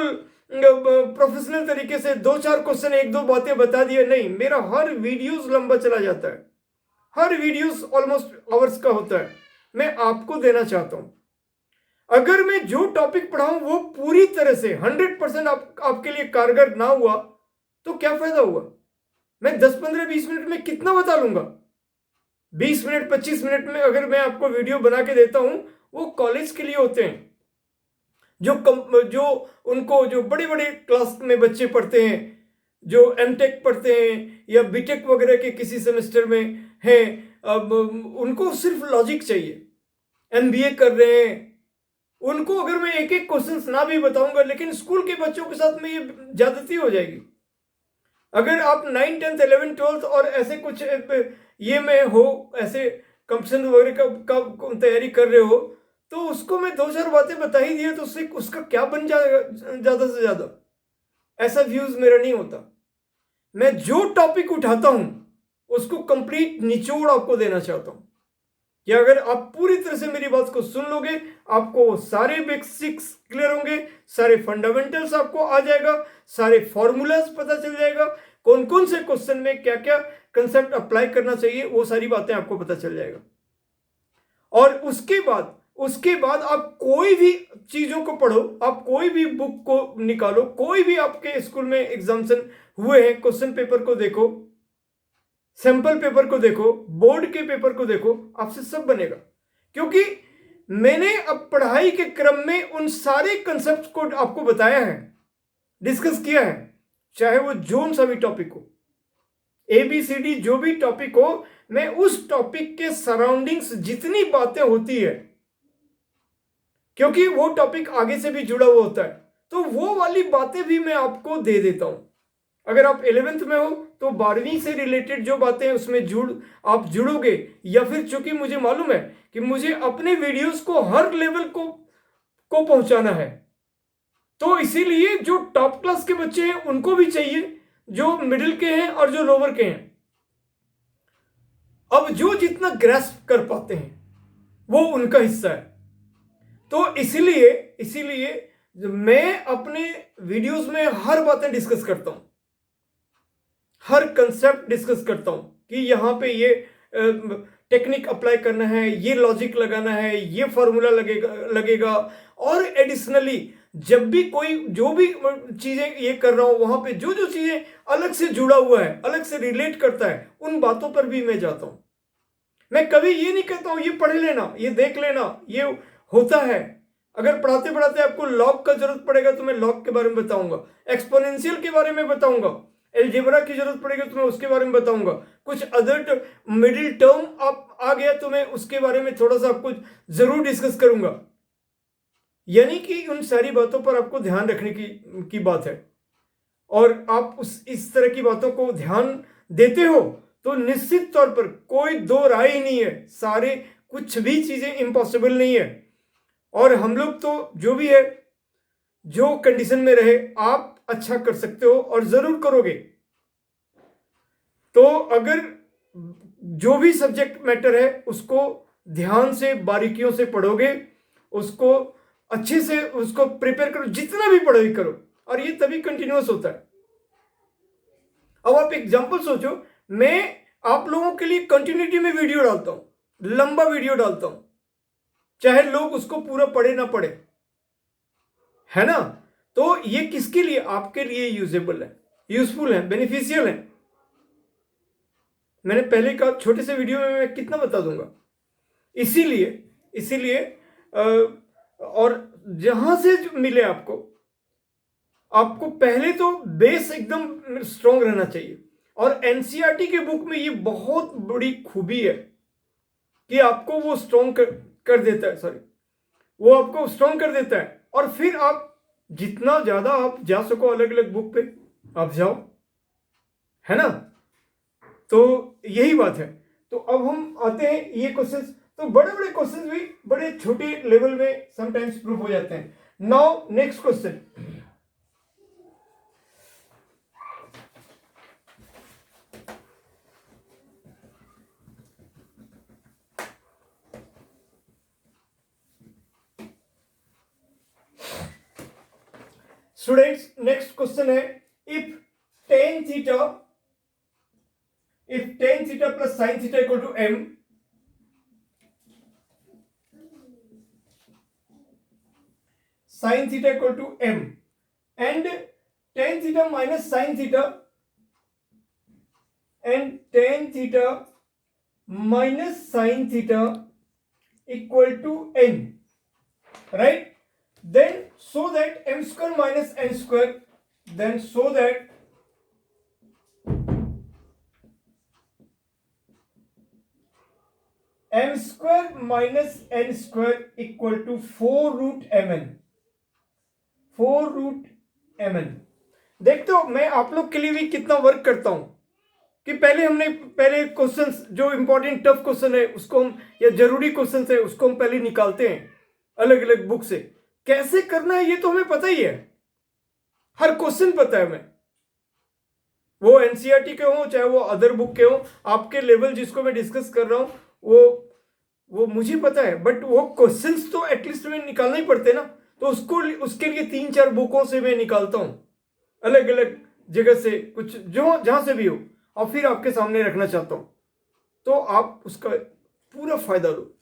प्रोफेशनल तरीके से 2-4 क्वेश्चन, 1-2 बातें बता दिए, नहीं, मेरा हर वीडियोस लंबा चला जाता है, हर वीडियोस ऑलमोस्ट आवर्स का होता है। मैं आपको देना चाहता हूं अगर मैं जो टॉपिक पढ़ाऊं वो पूरी तरह से 100% आपके लिए कारगर ना हुआ तो क्या फायदा हुआ। मैं 10, 15, 20 मिनट में कितना बता लूंगा, 20 मिनट 25 मिनट में अगर मैं आपको वीडियो बना के देता हूं, वो कॉलेज के लिए होते हैं, जो उनको जो बड़े बड़े क्लास में बच्चे पढ़ते हैं, जो एमटेक पढ़ते हैं या बीटेक वगैरह के किसी सेमेस्टर में हैं, अब उनको सिर्फ लॉजिक चाहिए, एमबीए कर रहे हैं, उनको अगर मैं एक एक क्वेश्चन ना भी बताऊंगा, लेकिन स्कूल के बच्चों के साथ में ये ज्यादती हो जाएगी। अगर आप 9, 10, 11, 12 और ऐसे कुछ ये में हो, ऐसे कंपटीशन वगैरह का तैयारी कर रहे हो, तो उसको मैं 2-4 बातें बता ही दिए तो उससे उसका क्या बन जाएगा ज्यादा से ज्यादा। ऐसा व्यूज मेरा नहीं होता, मैं जो टॉपिक उठाता हूं उसको कंप्लीट निचोड़ आपको देना चाहता हूं कि अगर आप पूरी तरह से मेरी बात को सुन लोगे, आपको सारे बेसिक्स क्लियर होंगे, सारे फंडामेंटल्स आपको आ जाएगा, सारे फॉर्मूलाज पता चल जाएगा, कौन कौन से क्वेश्चन में क्या क्या कंसेप्ट अप्लाई करना चाहिए, वो सारी बातें आपको पता चल जाएगा। और उसके बाद आप कोई भी चीजों को पढ़ो, आप कोई भी बुक को निकालो, कोई भी आपके स्कूल में एग्जामिनेशन हुए हैं, क्वेश्चन पेपर को देखो, सैंपल पेपर को देखो, बोर्ड के पेपर को देखो, आपसे सब बनेगा, क्योंकि मैंने अब पढ़ाई के क्रम में उन सारे कंसेप्ट को आपको बताया है, डिस्कस किया है, चाहे वो जोन सा भी टॉपिक हो, ABCD जो भी टॉपिक हो, मैं उस टॉपिक के सराउंडिंग्स जितनी बातें होती है, क्योंकि वो टॉपिक आगे से भी जुड़ा हुआ होता है, तो वो वाली बातें भी मैं आपको दे देता हूं। अगर आप 11th में हो तो 12वीं से रिलेटेड जो बातें हैं उसमें आप जुड़ोगे, या फिर चूंकि मुझे मालूम है कि मुझे अपने वीडियोस को हर लेवल को पहुंचाना है, तो इसीलिए जो टॉप क्लास के बच्चे हैं उनको भी चाहिए, जो मिडिल के हैं और जो लोअर के हैं। अब जो जितना ग्रैस्प कर पाते हैं वो उनका हिस्सा है। तो इसीलिए मैं अपने वीडियोस में हर बातें डिस्कस करता हूं, हर कंसेप्ट डिस्कस करता हूं कि यहां पे ये टेक्निक अप्लाई करना है, ये लॉजिक लगाना है, ये फॉर्मूला लगेगा। और एडिशनली जब भी कोई जो भी चीजें ये कर रहा हूं, वहां पे जो जो चीजें अलग से जुड़ा हुआ है, अलग से रिलेट करता है, उन बातों पर भी मैं जाता हूं। मैं कभी ये नहीं कहता हूं ये पढ़ लेना, ये देख लेना, ये होता है। अगर पढ़ाते पढ़ाते आपको लॉग का जरूरत पड़ेगा तो मैं लॉग के बारे में बताऊंगा, एक्सपोनेंशियल के बारे में बताऊंगा, एलजेब्रा की जरूरत पड़ेगी तो मैं उसके बारे में बताऊंगा, कुछ अदर मिडिल टर्म आप आ गया तो मैं उसके बारे में थोड़ा सा आपको जरूर डिस्कस करूंगा। यानी कि उन सारी बातों पर आपको ध्यान रखने की बात है, और आप इस तरह की बातों को ध्यान देते हो तो निश्चित तौर पर कोई दो राय ही नहीं है, सारे कुछ भी चीजें इम्पॉसिबल नहीं है। और हम लोग तो जो भी है, जो कंडीशन में रहे, आप अच्छा कर सकते हो और जरूर करोगे। तो अगर जो भी सब्जेक्ट मैटर है उसको ध्यान से बारीकियों से पढ़ोगे, उसको अच्छे से उसको प्रिपेयर करो, जितना भी पढ़ाई करो, और ये तभी कंटिन्यूअस होता है। अब आप एग्जांपल सोचो, मैं आप लोगों के लिए कंटिन्यूटी में वीडियो डालता हूं, लंबा वीडियो डालता हूं, चाहे लोग उसको पूरा पढ़े ना पढ़े, है ना। तो ये किसके लिए? आपके लिए यूजेबल है, यूजफुल है, बेनिफिशियल है। मैंने पहले कहा छोटे से वीडियो में मैं कितना बता दूंगा। इसीलिए और जहां से मिले आपको पहले तो बेस एकदम स्ट्रांग रहना चाहिए। और एनसीईआरटी के बुक में ये बहुत बड़ी खूबी है कि आपको वो स्ट्रांग कर देता है, सॉरी, वो आपको स्ट्रांग कर देता है। और फिर आप जितना ज्यादा आप जा सको अलग अलग बुक पे आप जाओ, है ना। तो यही बात है। तो अब हम आते हैं ये क्वेश्चंस, तो बड़े बड़े क्वेश्चंस भी बड़े छोटे लेवल में समटाइम्स प्रूव हो जाते हैं। Now next question, students next question है, if tan theta plus sin theta equal to m, sin theta equal to m, and tan theta minus sin theta and tan theta minus sin theta equal to n, right? Then so that m square minus n square, then so that m square minus n square equal to 4 root mn, 4 root mn। देखते हो मैं आप लोग के लिए भी कितना work करता हूं कि पहले क्वेश्चंस जो इंपॉर्टेंट टफ क्वेश्चन है उसको हम, या जरूरी क्वेश्चन है उसको हम पहले निकालते हैं अलग अलग बुक से। कैसे करना है ये तो हमें पता ही है, हर क्वेश्चन पता है हमें, वो एनसीईआरटी के हो चाहे वो अदर बुक के हो, आपके लेवल जिसको मैं डिस्कस कर रहा हूं वो मुझे पता है। बट वो क्वेश्चंस तो एटलीस्ट में निकालना ही पड़ते ना, तो उसके लिए 3-4 बुकों से मैं निकालता हूं अलग अलग जगह से, कुछ जो जहां से भी हो, और फिर आपके सामने रखना चाहता हूं, तो आप उसका पूरा फायदा लो।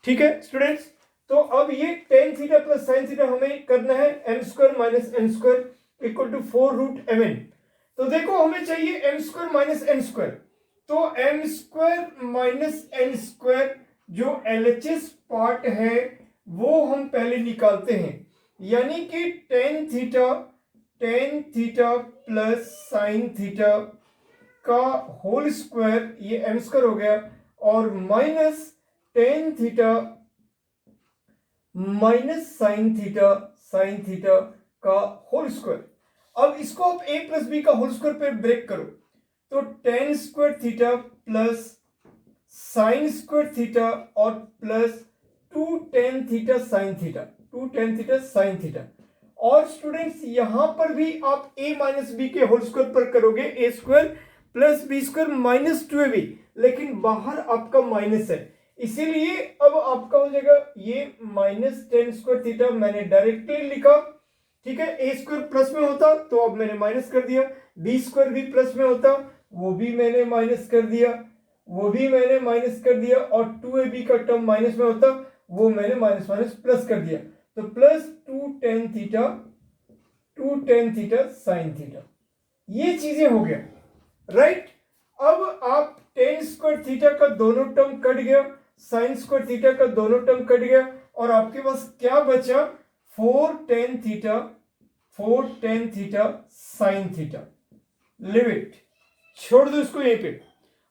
ठीक है स्टूडेंट्स, तो अब ये tan theta plus sin theta हमें करना है m square minus n square equal to 4 root mn। तो देखो हमें चाहिए m square minus n square, तो m square minus n square जो LHS पार्ट है वो हम पहले निकालते हैं, यानी कि tan theta plus sin theta का होल स्क्वायर, ये m स्क्वायर हो गया, और minus tan theta minus sin theta का होल स्क्वायर। अब इसको आप a प्लस बी का होल स्क्वायर पे ब्रेक करो, तो tan square theta plus sin square theta और plus 2 tan theta sin theta. और स्टूडेंट्स यहां पर भी आप a माइनस बी के होल स्क्वायर पर करोगे, a square plus B square minus 2ab, लेकिन बाहर आपका माइनस है, इसीलिए अब आपका हो जाएगा ये माइनस tan स्क्वायर थीटा, मैंने डायरेक्टली लिखा। ठीक है, a स्क्वायर प्लस में होता तो अब मैंने माइनस कर दिया, b स्क्वायर भी प्लस में होता वो भी मैंने माइनस कर दिया, और 2ab का टर्म माइनस में होता वो मैंने माइनस माइनस प्लस कर दिया, तो plus 2 tan theta sin theta, ये चीजें हो गया, राइट। अब आप tan स्क्वायर थीटा का दोनों टर्म कट गया, sin स्क्वायर थीटा का दोनों टर्म कट गया, और आपके पास क्या बचा? 4 tan theta sin theta. Live it, छोड़ दो इसको यहीं पे।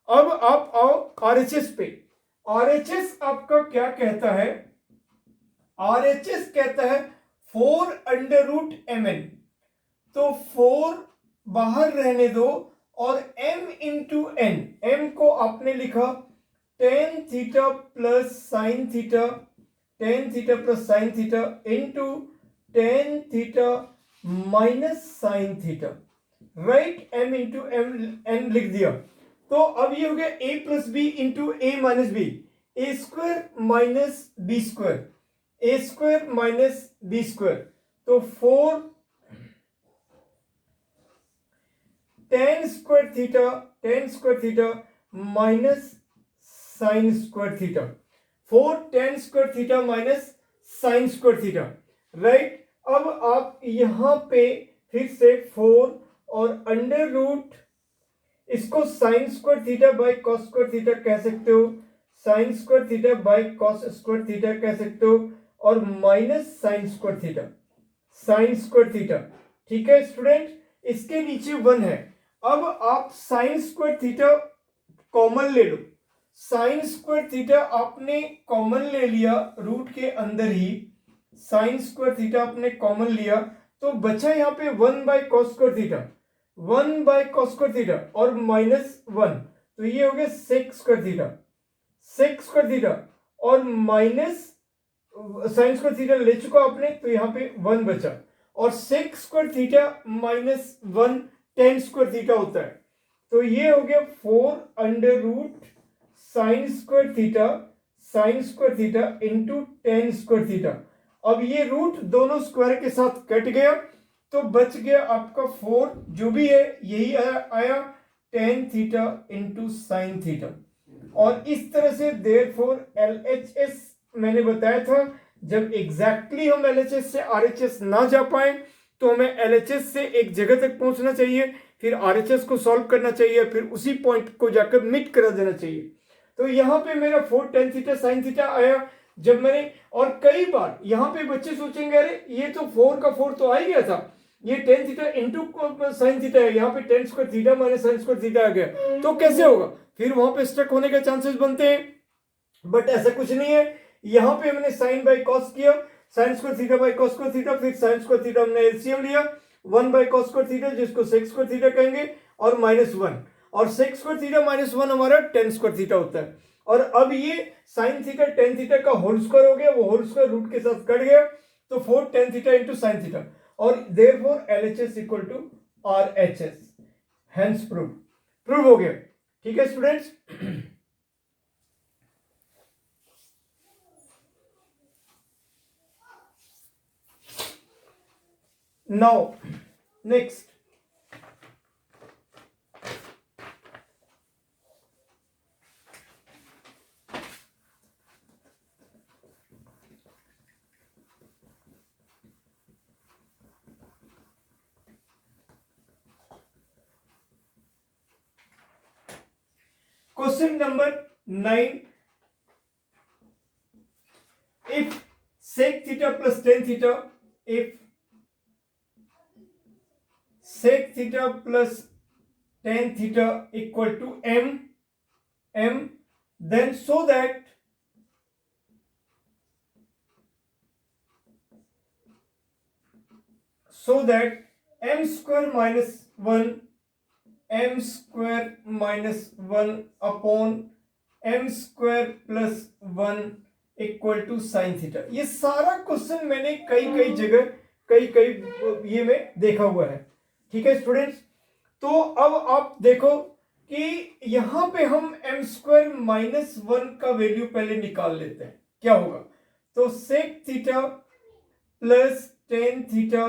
अब आप आओ RHS पे। RHS आपका क्या कहता है? RHS कहता है 4 अंडर रूट mn, तो 4 बाहर रहने दो और m इंटू n, m को आपने लिखा tan theta plus sin theta into tan theta minus sin theta, right, m into n लिख दिया। तो अब ये हो गया a plus b into a minus b, a square minus B square, a square minus B square, तो 4 tan square theta minus sine square theta, 4 tan square theta minus sine square theta, right. अब आप यहां पे फिर से 4 और under root, इसको sign square theta by cos square theta कह सकते हो, sign square theta by cos square theta कह सकते हो, और minus sine square theta, sine square theta, ठीक है स्टूडेंट। इसके नीचे 1 है। अब आप साइन स्क्वायर थीटा कॉमन ले लो, साइन स्क्वायर थीटा आपने कॉमन ले लिया रूट के अंदर ही, साइन स्क्वायर थीटा आपने कॉमन लिया, तो बचा यहाँ पे 1 by cos square theta, 1 by cos square theta और माइनस 1, तो ये हो गया sec square theta, sec square theta और माइनस साइन स्क्वायर थीटा ले चुका आपने, तो यहाँ पे 1 बचा, और sec square theta minus 1 tan square theta होता है, तो ये हो गया 4 under root sine square theta into tan square theta. अब ये रूट दोनों स्क्वायर के साथ कट गया, तो बच गया आपका 4, जो भी है यही आया tan theta into sine theta. और इस तरह से देयरफॉर LHS मैंने बताया था, जब एग्जैक्टली हम LHS से RHS ना जा पाए तो हमें LHS से एक जगह तक पहुंचना चाहिए, फिर RHS को सॉल्व करना चाहिए, फिर उसी पॉइंट को जाकर मिट करा देना चाहिए। तो यहाँ पे मेरा 4 tan थीटा साइन थीटा आया जब मैंने, और कई बार यहाँ पे बच्चे सोचेंगे अरे ये तो 4 का 4 तो आ ही गया था, ये tan theta into sine theta है, यहाँ पे tan square theta minus sine square theta आ गया, तो कैसे होगा, फिर वहां पे स्टक होने के चांसेस बनते हैं। बट ऐसा कुछ नहीं है, यहाँ पे हमने साइन बाय कॉस किया, sign square theta by cos square theta, फिर साइन स्क्वायर थीटा हमने एलसीएम लिया, 1 बाय कॉस स्क्वायर थीटा जिसको सेक स्क्वायर थीटा कहेंगे, और माइनस 1, और सेक स्क्वायर थीटा माइनस 1 हमारा tan स्क्वायर थीटा होता है। और अब ये साइन थीटा tan थीटा का होल स्क्वायर हो गया, वो होल स्क्वायर रूट के साथ कट गया, तो 4 tan theta into sine theta, और therefore LHS equal to RHS, hence prove हो गया। ठीक है students. Now, next. Question number 9. If sec theta plus tan theta, if sec theta plus tan theta equal to m, then so that m square minus 1 upon m square plus 1 equal to sine theta. ये सारा question मैंने कई जगह कई ये में देखा हुआ है। ठीक है स्टूडेंट्स, तो अब आप देखो कि यहां पे हम m स्क्वायर माइनस 1 का वैल्यू पहले निकाल लेते हैं, क्या होगा, तो sec theta plus tan theta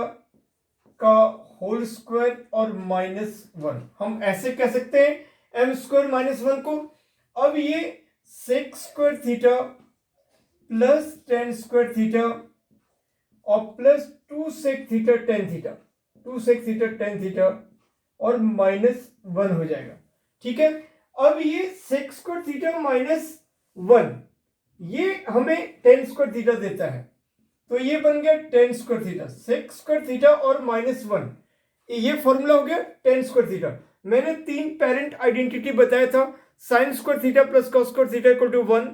का होल स्क्वायर और माइनस 1, हम ऐसे कह सकते हैं m स्क्वायर माइनस 1 को। अब ये sec square theta plus tan square theta और plus 2 sec theta tan theta, 2 sec theta tan theta और माइनस 1 हो जाएगा। ठीक है, अब ये सेक स्क्वायर थीटा माइनस 1 ये हमें टेन स्क्वायर थीटा देता है, तो ये बन गया tan square theta, sec square theta और माइनस 1, ये फॉर्मूला हो गया टेन स्क्वायर थीटा। मैंने 3 पेरेंट आइडेंटिटी बताया था, sine square theta plus cos square theta equal to 1,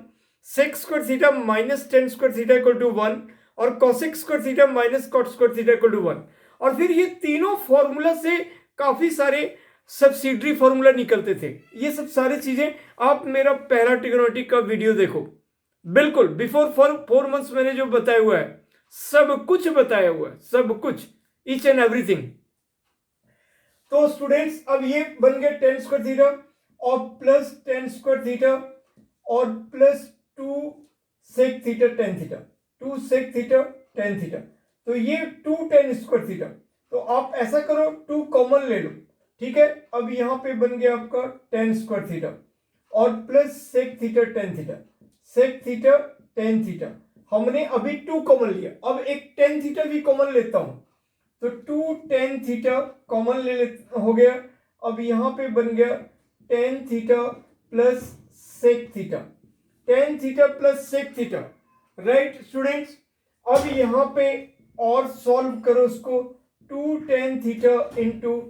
sec square theta minus tan square theta equal to 1 और cosec square theta minus cot square theta equal to 1। और फिर ये तीनों formula से काफी सारे सब्सिडरी फॉर्मूला निकलते थे। ये सब सारी चीजें आप मेरा पहला ट्रिग्नोमेट्री का वीडियो देखो, बिल्कुल बिफोर 4 मंथ्स मैंने जो बताया हुआ है, सब कुछ बताया हुआ है, सब कुछ, ईच एंड एवरीथिंग। तो स्टूडेंट्स अब ये बन गया टेन स्क्वायर थीटा और प्लस टेन स्क्वायर थीटा और plus 2 sec theta tan theta, 2 sec theta tan theta, तो ये 2 टेन स्क्वायर थीटा। तो आप ऐसा करो 2 कॉमन ले लो, ठीक है। अब यहाँ पे बन गया आपका टेन स्क्वायर थीटा और plus sec theta tan theta, sec theta tan theta. हमने अभी 2 कॉमन लिया, अब एक टेन थीटा भी कॉमन लेता हूं, तो 2 टेन थीटा कॉमन हो गया। अब यहाँ पे बन गया tan theta plus sec theta, tan theta plus sec theta, right students. अब यहाँ पे और सॉल्व करो उसको, 2 tan theta into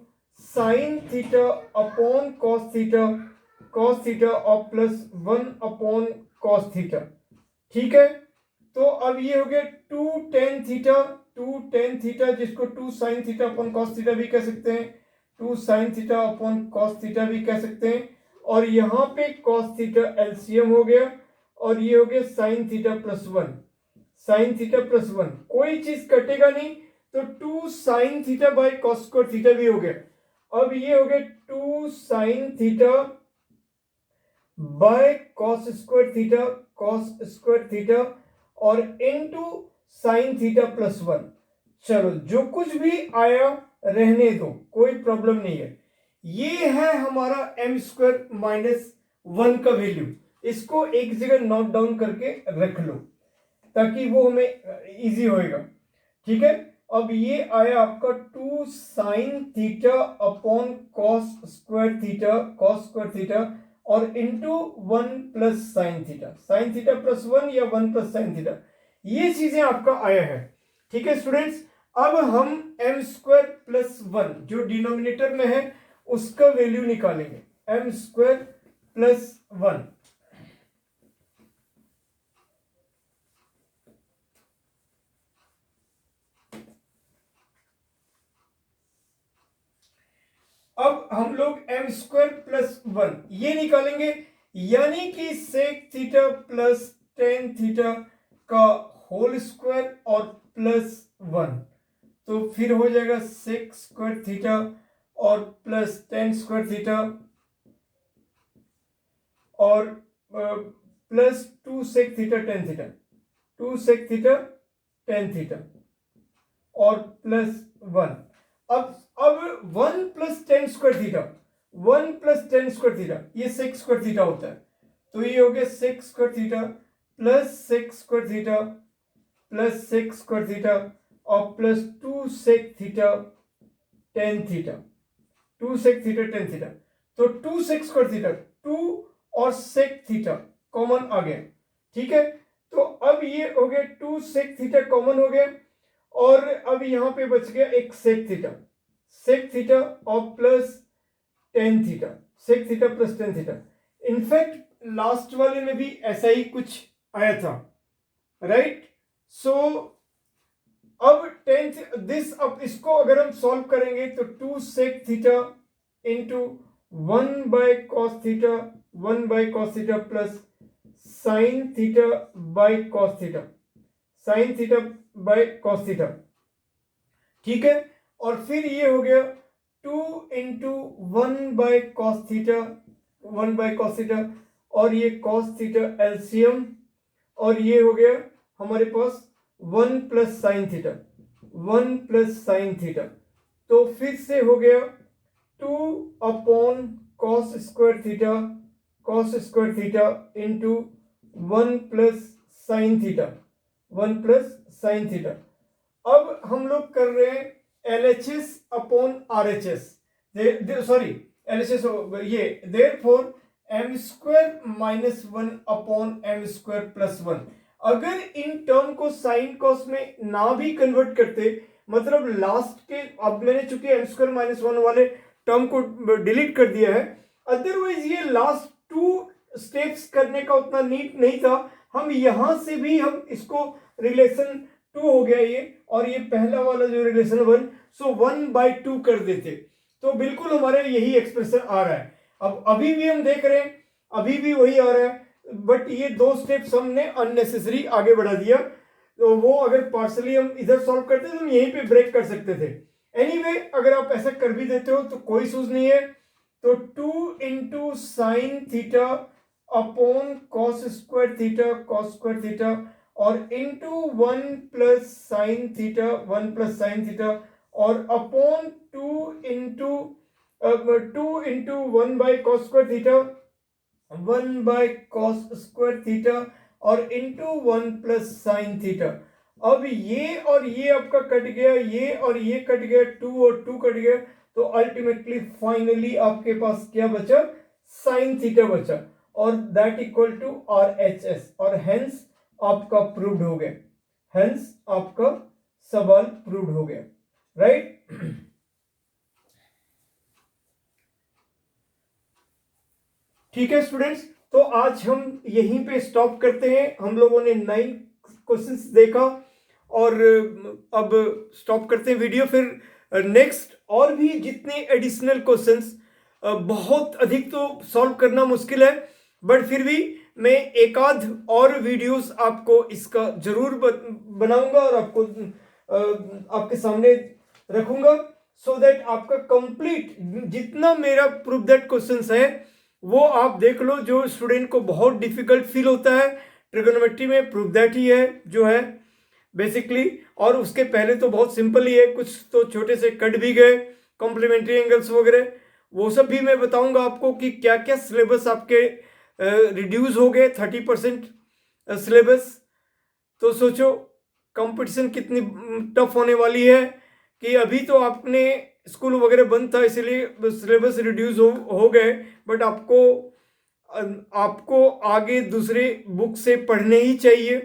sine theta upon cos theta, cos theta और प्लस 1 अपॉन कॉस थीटा, ठीक है। तो अब ये हो गया 2 टेन थीटा, 2 टेन थीटा जिसको 2 sine theta upon cos theta भी कह सकते हैं, 2 sine theta upon cos theta भी कह सकते हैं। और यहाँ पे कॉस थीटा एलसीएम हो गया और ये हो गया sine theta plus 1, sign theta plus 1, कोई चीज कटेगा नहीं, तो 2 sine theta by cos square theta भी हो गया। अब ये हो गया 2 sine theta by cos square theta, cos square theta और इनटू साइन थीटा प्लस 1। चलो जो कुछ भी आया रहने दो, कोई प्रॉब्लम नहीं है। ये है हमारा एम स्क्वायर माइनस 1 का वैल्यू, इसको एक जगह नोट डाउन करके रख लो ताकि वो हमें इजी होएगा, ठीक है। अब ये आया आपका 2 sine theta upon cos square theta, cos square theta और into 1 plus sine theta, sine theta plus 1 या 1 प्लस साइन थीटा, ये चीजें आपका आया है, ठीक है स्टूडेंट्स। अब हम एम स्क्वायर प्लस 1 जो डिनोमिनेटर में है उसका वैल्यू निकालेंगे, एम स्क्वायर प्लस 1। अब हम लोग एम स्क्वायर प्लस 1 ये निकालेंगे, यानी कि sec theta plus tan theta का होल स्क्वायर और प्लस 1, तो फिर हो जाएगा सेक स्क्वायर थीटा और प्लस टेन स्क्वायर थीटा और plus 2 sec theta tan theta, 2 sec theta tan theta और प्लस 1। अब 1 plus tan square theta, 1 plus tan square theta ये सेक स्क्वायर थीटा होता है, तो ये हो गया sec square theta plus sec square theta plus sec square theta और plus 2 sec theta tan theta, 2 sec theta tan theta. तो 2 सेक square theta, 2 और सेक थीटा कॉमन आ गया, ठीक है। तो अब ये हो गया 2 सेक थीटा कॉमन हो गया और अब यहां पे बच गया एक सेक थीटा, सेक थीटा और plus tan theta, sec theta plus tan theta. In fact last वाले में भी ऐसा ही कुछ आया था, राइट। सो अब टेन दिस, अब इसको अगर हम सॉल्व करेंगे तो 2 sec theta into 1 by cos theta, 1 by cos theta plus sine theta by cos theta, sine theta by cos theta, ठीक है। और फिर ये हो गया 2 into 1 by cos theta, 1 by cos theta और ये कॉस थीटा एलसीएम और ये हो गया हमारे पास 1 plus sine theta, 1 plus sine theta. तो फिर से हो गया 2 upon cos square theta, cos square theta into 1 plus sine theta, 1 plus sine theta. अब हम लोग कर रहे हैं LHS upon RHS, sorry LHS ये, therefore M square minus 1 upon M square plus 1। अगर इन टर्म को साइन कॉस में ना भी कन्वर्ट करते, मतलब लास्ट के, अब मैंने चूंकि एम स्क्वायर माइनस 1 वाले टर्म को डिलीट कर दिया है, अदरवाइज ये लास्ट 2 स्टेप्स करने का उतना नीड नहीं था। हम यहां से भी हम इसको रिलेशन 2 हो गया ये, और ये पहला वाला जो रिलेशन 1, सो 1/2 कर देते तो बिल्कुल हमारे यही एक्सप्रेशन आ रहा है। अब अभी भी हम देख रहे हैं, अभी भी वही आ रहा है, बट ये 2 स्टेप्स हमने अननेसेसरी आगे बढ़ा दिया, तो वो अगर पार्सली हम इधर सॉल्व करते तो हम यहीं पे ब्रेक कर सकते थे। एनीवे अगर आप ऐसा कर भी देते हो तो कोई सूझ नहीं है। तो 2 into sine theta upon cos square theta और इंटू 1 प्लस साइन थीटा और upon 2 1 by cos square theta 1 by cos square theta और इंटू 1 प्लस साइन थीटा। अब ये और ये आपका कट गया, ये और ये कट गया, 2 और 2 कट गया, तो अल्टीमेटली फाइनली आपके पास क्या बचा, साइन थीटा बचा, और दैट इक्वल टू RHS, और हेंस आपका प्रूव्ड हो गया, हेंस आपका सवाल प्रूव्ड हो गया, राइट। ठीक है स्टूडेंट्स, तो आज हम यहीं पे स्टॉप करते हैं। हम लोगों ने 9 क्वेश्चंस देखा और अब स्टॉप करते हैं वीडियो। फिर नेक्स्ट और भी जितने एडिशनल क्वेश्चंस, बहुत अधिक तो सॉल्व करना मुश्किल है, बट फिर भी मैं एक आध और वीडियोस आपको इसका जरूर बनाऊंगा और आपको आपके सामने रखूंगा, सो दैट आपका कंप्लीट जितना मेरा प्रूफ दैट क्वेश्चंस है वो आप देख लो। जो स्टूडेंट को बहुत डिफिकल्ट फील होता है ट्रिगोनोमेट्री में, प्रूफ दैट ही है जो है बेसिकली, और उसके पहले तो बहुत सिंपल ही है, कुछ तो छोटे से कट भी गए, कॉम्प्लीमेंट्री एंगल्स वगैरह, वो सब भी मैं बताऊंगा आपको कि क्या क्या सिलेबस आपके रिड्यूस हो गए, 30% सिलेबस। तो सोचो कंपटीशन कितनी टफ होने वाली है, कि अभी तो आपने स्कूल वगैरह बंद था इसलिए सिलेबस रिड्यूस हो गए, बट आपको आगे दूसरे बुक से पढ़ने ही चाहिए,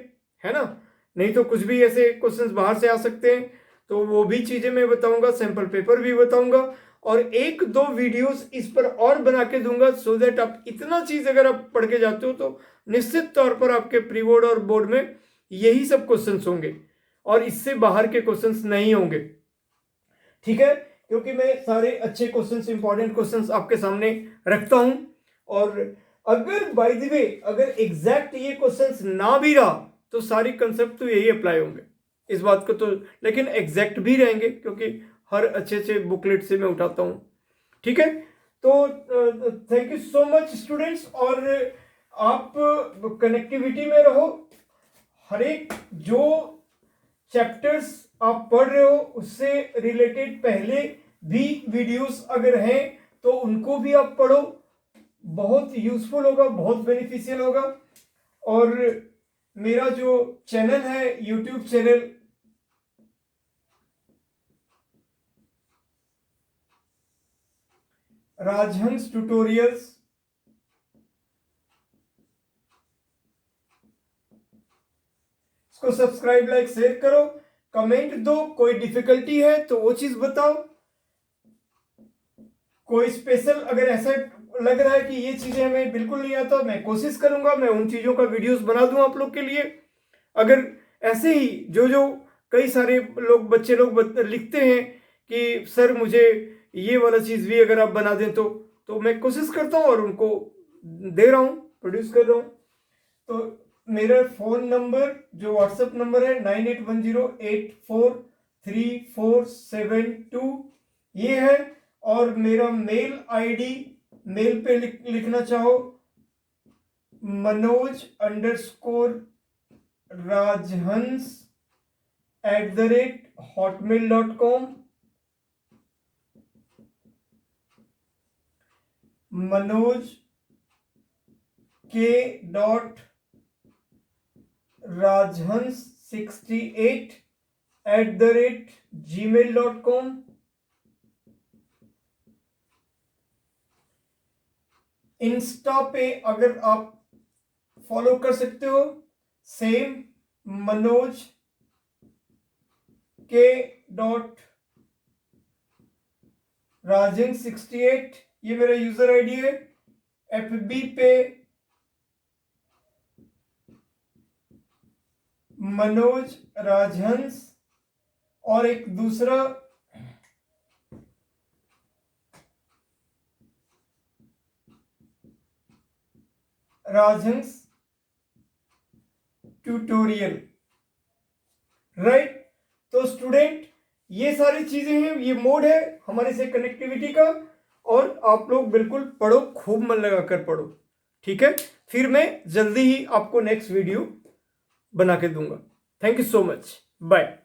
है ना, नहीं तो कुछ भी ऐसे क्वेश्चंस बाहर से आ सकते हैं। तो वो भी चीजें मैं बताऊंगा, सैंपल पेपर भी बताऊंगा, और 1-2 वीडियोस इस पर और बना के दूंगा, सो दैट आप इतना चीज अगर आप पढ़ के जाते हो तो निश्चित तौर पर आपके प्री बोर्ड और बोर्ड में यही सब क्वेश्चंस होंगे और इससे बाहर के क्वेश्चंस नहीं होंगे। ठीक है, क्योंकि मैं सारे अच्छे क्वेश्चंस, इंपॉर्टेंट क्वेश्चंस आपके सामने रखता हूं, और अगर बाय द वे अगर एग्जैक्ट ये क्वेश्चंस ना भी रहा तो सारी कंसेप्ट तो यही अप्लाई होंगे, इस बात को तो, लेकिन एग्जैक्ट भी रहेंगे क्योंकि हर अच्छे बुकलेट से मैं उठाता हूं। ठीक है, तो thank you so much students, और आप कनेक्टिविटी में रहो। हर एक जो चैप्टर्स आप पढ़ रहे हो उससे रिलेटेड पहले भी वीडियोस अगर हैं तो उनको भी आप पढ़ो, बहुत यूजफुल होगा, बहुत बेनिफिशियल होगा। और मेरा जो चैनल है, यूट्यूब चैनल राजहंस ट्यूटोरियल्स, इसको सब्सक्राइब, लाइक, शेयर करो, कमेंट दो, कोई डिफिकल्टी है तो वो चीज बताओ, कोई स्पेशल अगर ऐसा लग रहा है कि ये चीजें हमें बिल्कुल नहीं आता, मैं कोशिश करूंगा मैं उन चीजों का वीडियोस बना दूं आप लोग के लिए। अगर ऐसे ही जो कई सारे लोग, बच्चे लोग लिखते हैं कि सर मुझे ये वाला चीज भी अगर आप बना दें तो मैं कोशिश करता हूं और उनको दे रहा हूं, प्रोड्यूस कर रहा हूं। तो मेरा फोन नंबर जो व्हाट्सएप नंबर है 9810843472 ये है, और मेरा मेल आईडी, मेल पे लिखना चाहो manoj_rajhans@hotmail.com, manoj.rajhans68@gmail.com। इंस्टा पे अगर आप फॉलो कर सकते हो, सेम मनोज के .राजन68 ये मेरा यूजर आईडी है। FB पे मनोज राजहंस, और एक दूसरा राजहंस ट्यूटोरियल, राइट। तो स्टूडेंट ये सारी चीजें हैं, ये मोड है हमारे से कनेक्टिविटी का, और आप लोग बिल्कुल पढ़ो, खूब मन लगाकर पढ़ो। ठीक है, फिर मैं जल्दी ही आपको नेक्स्ट वीडियो बना के दूंगा। Thank you so much, bye.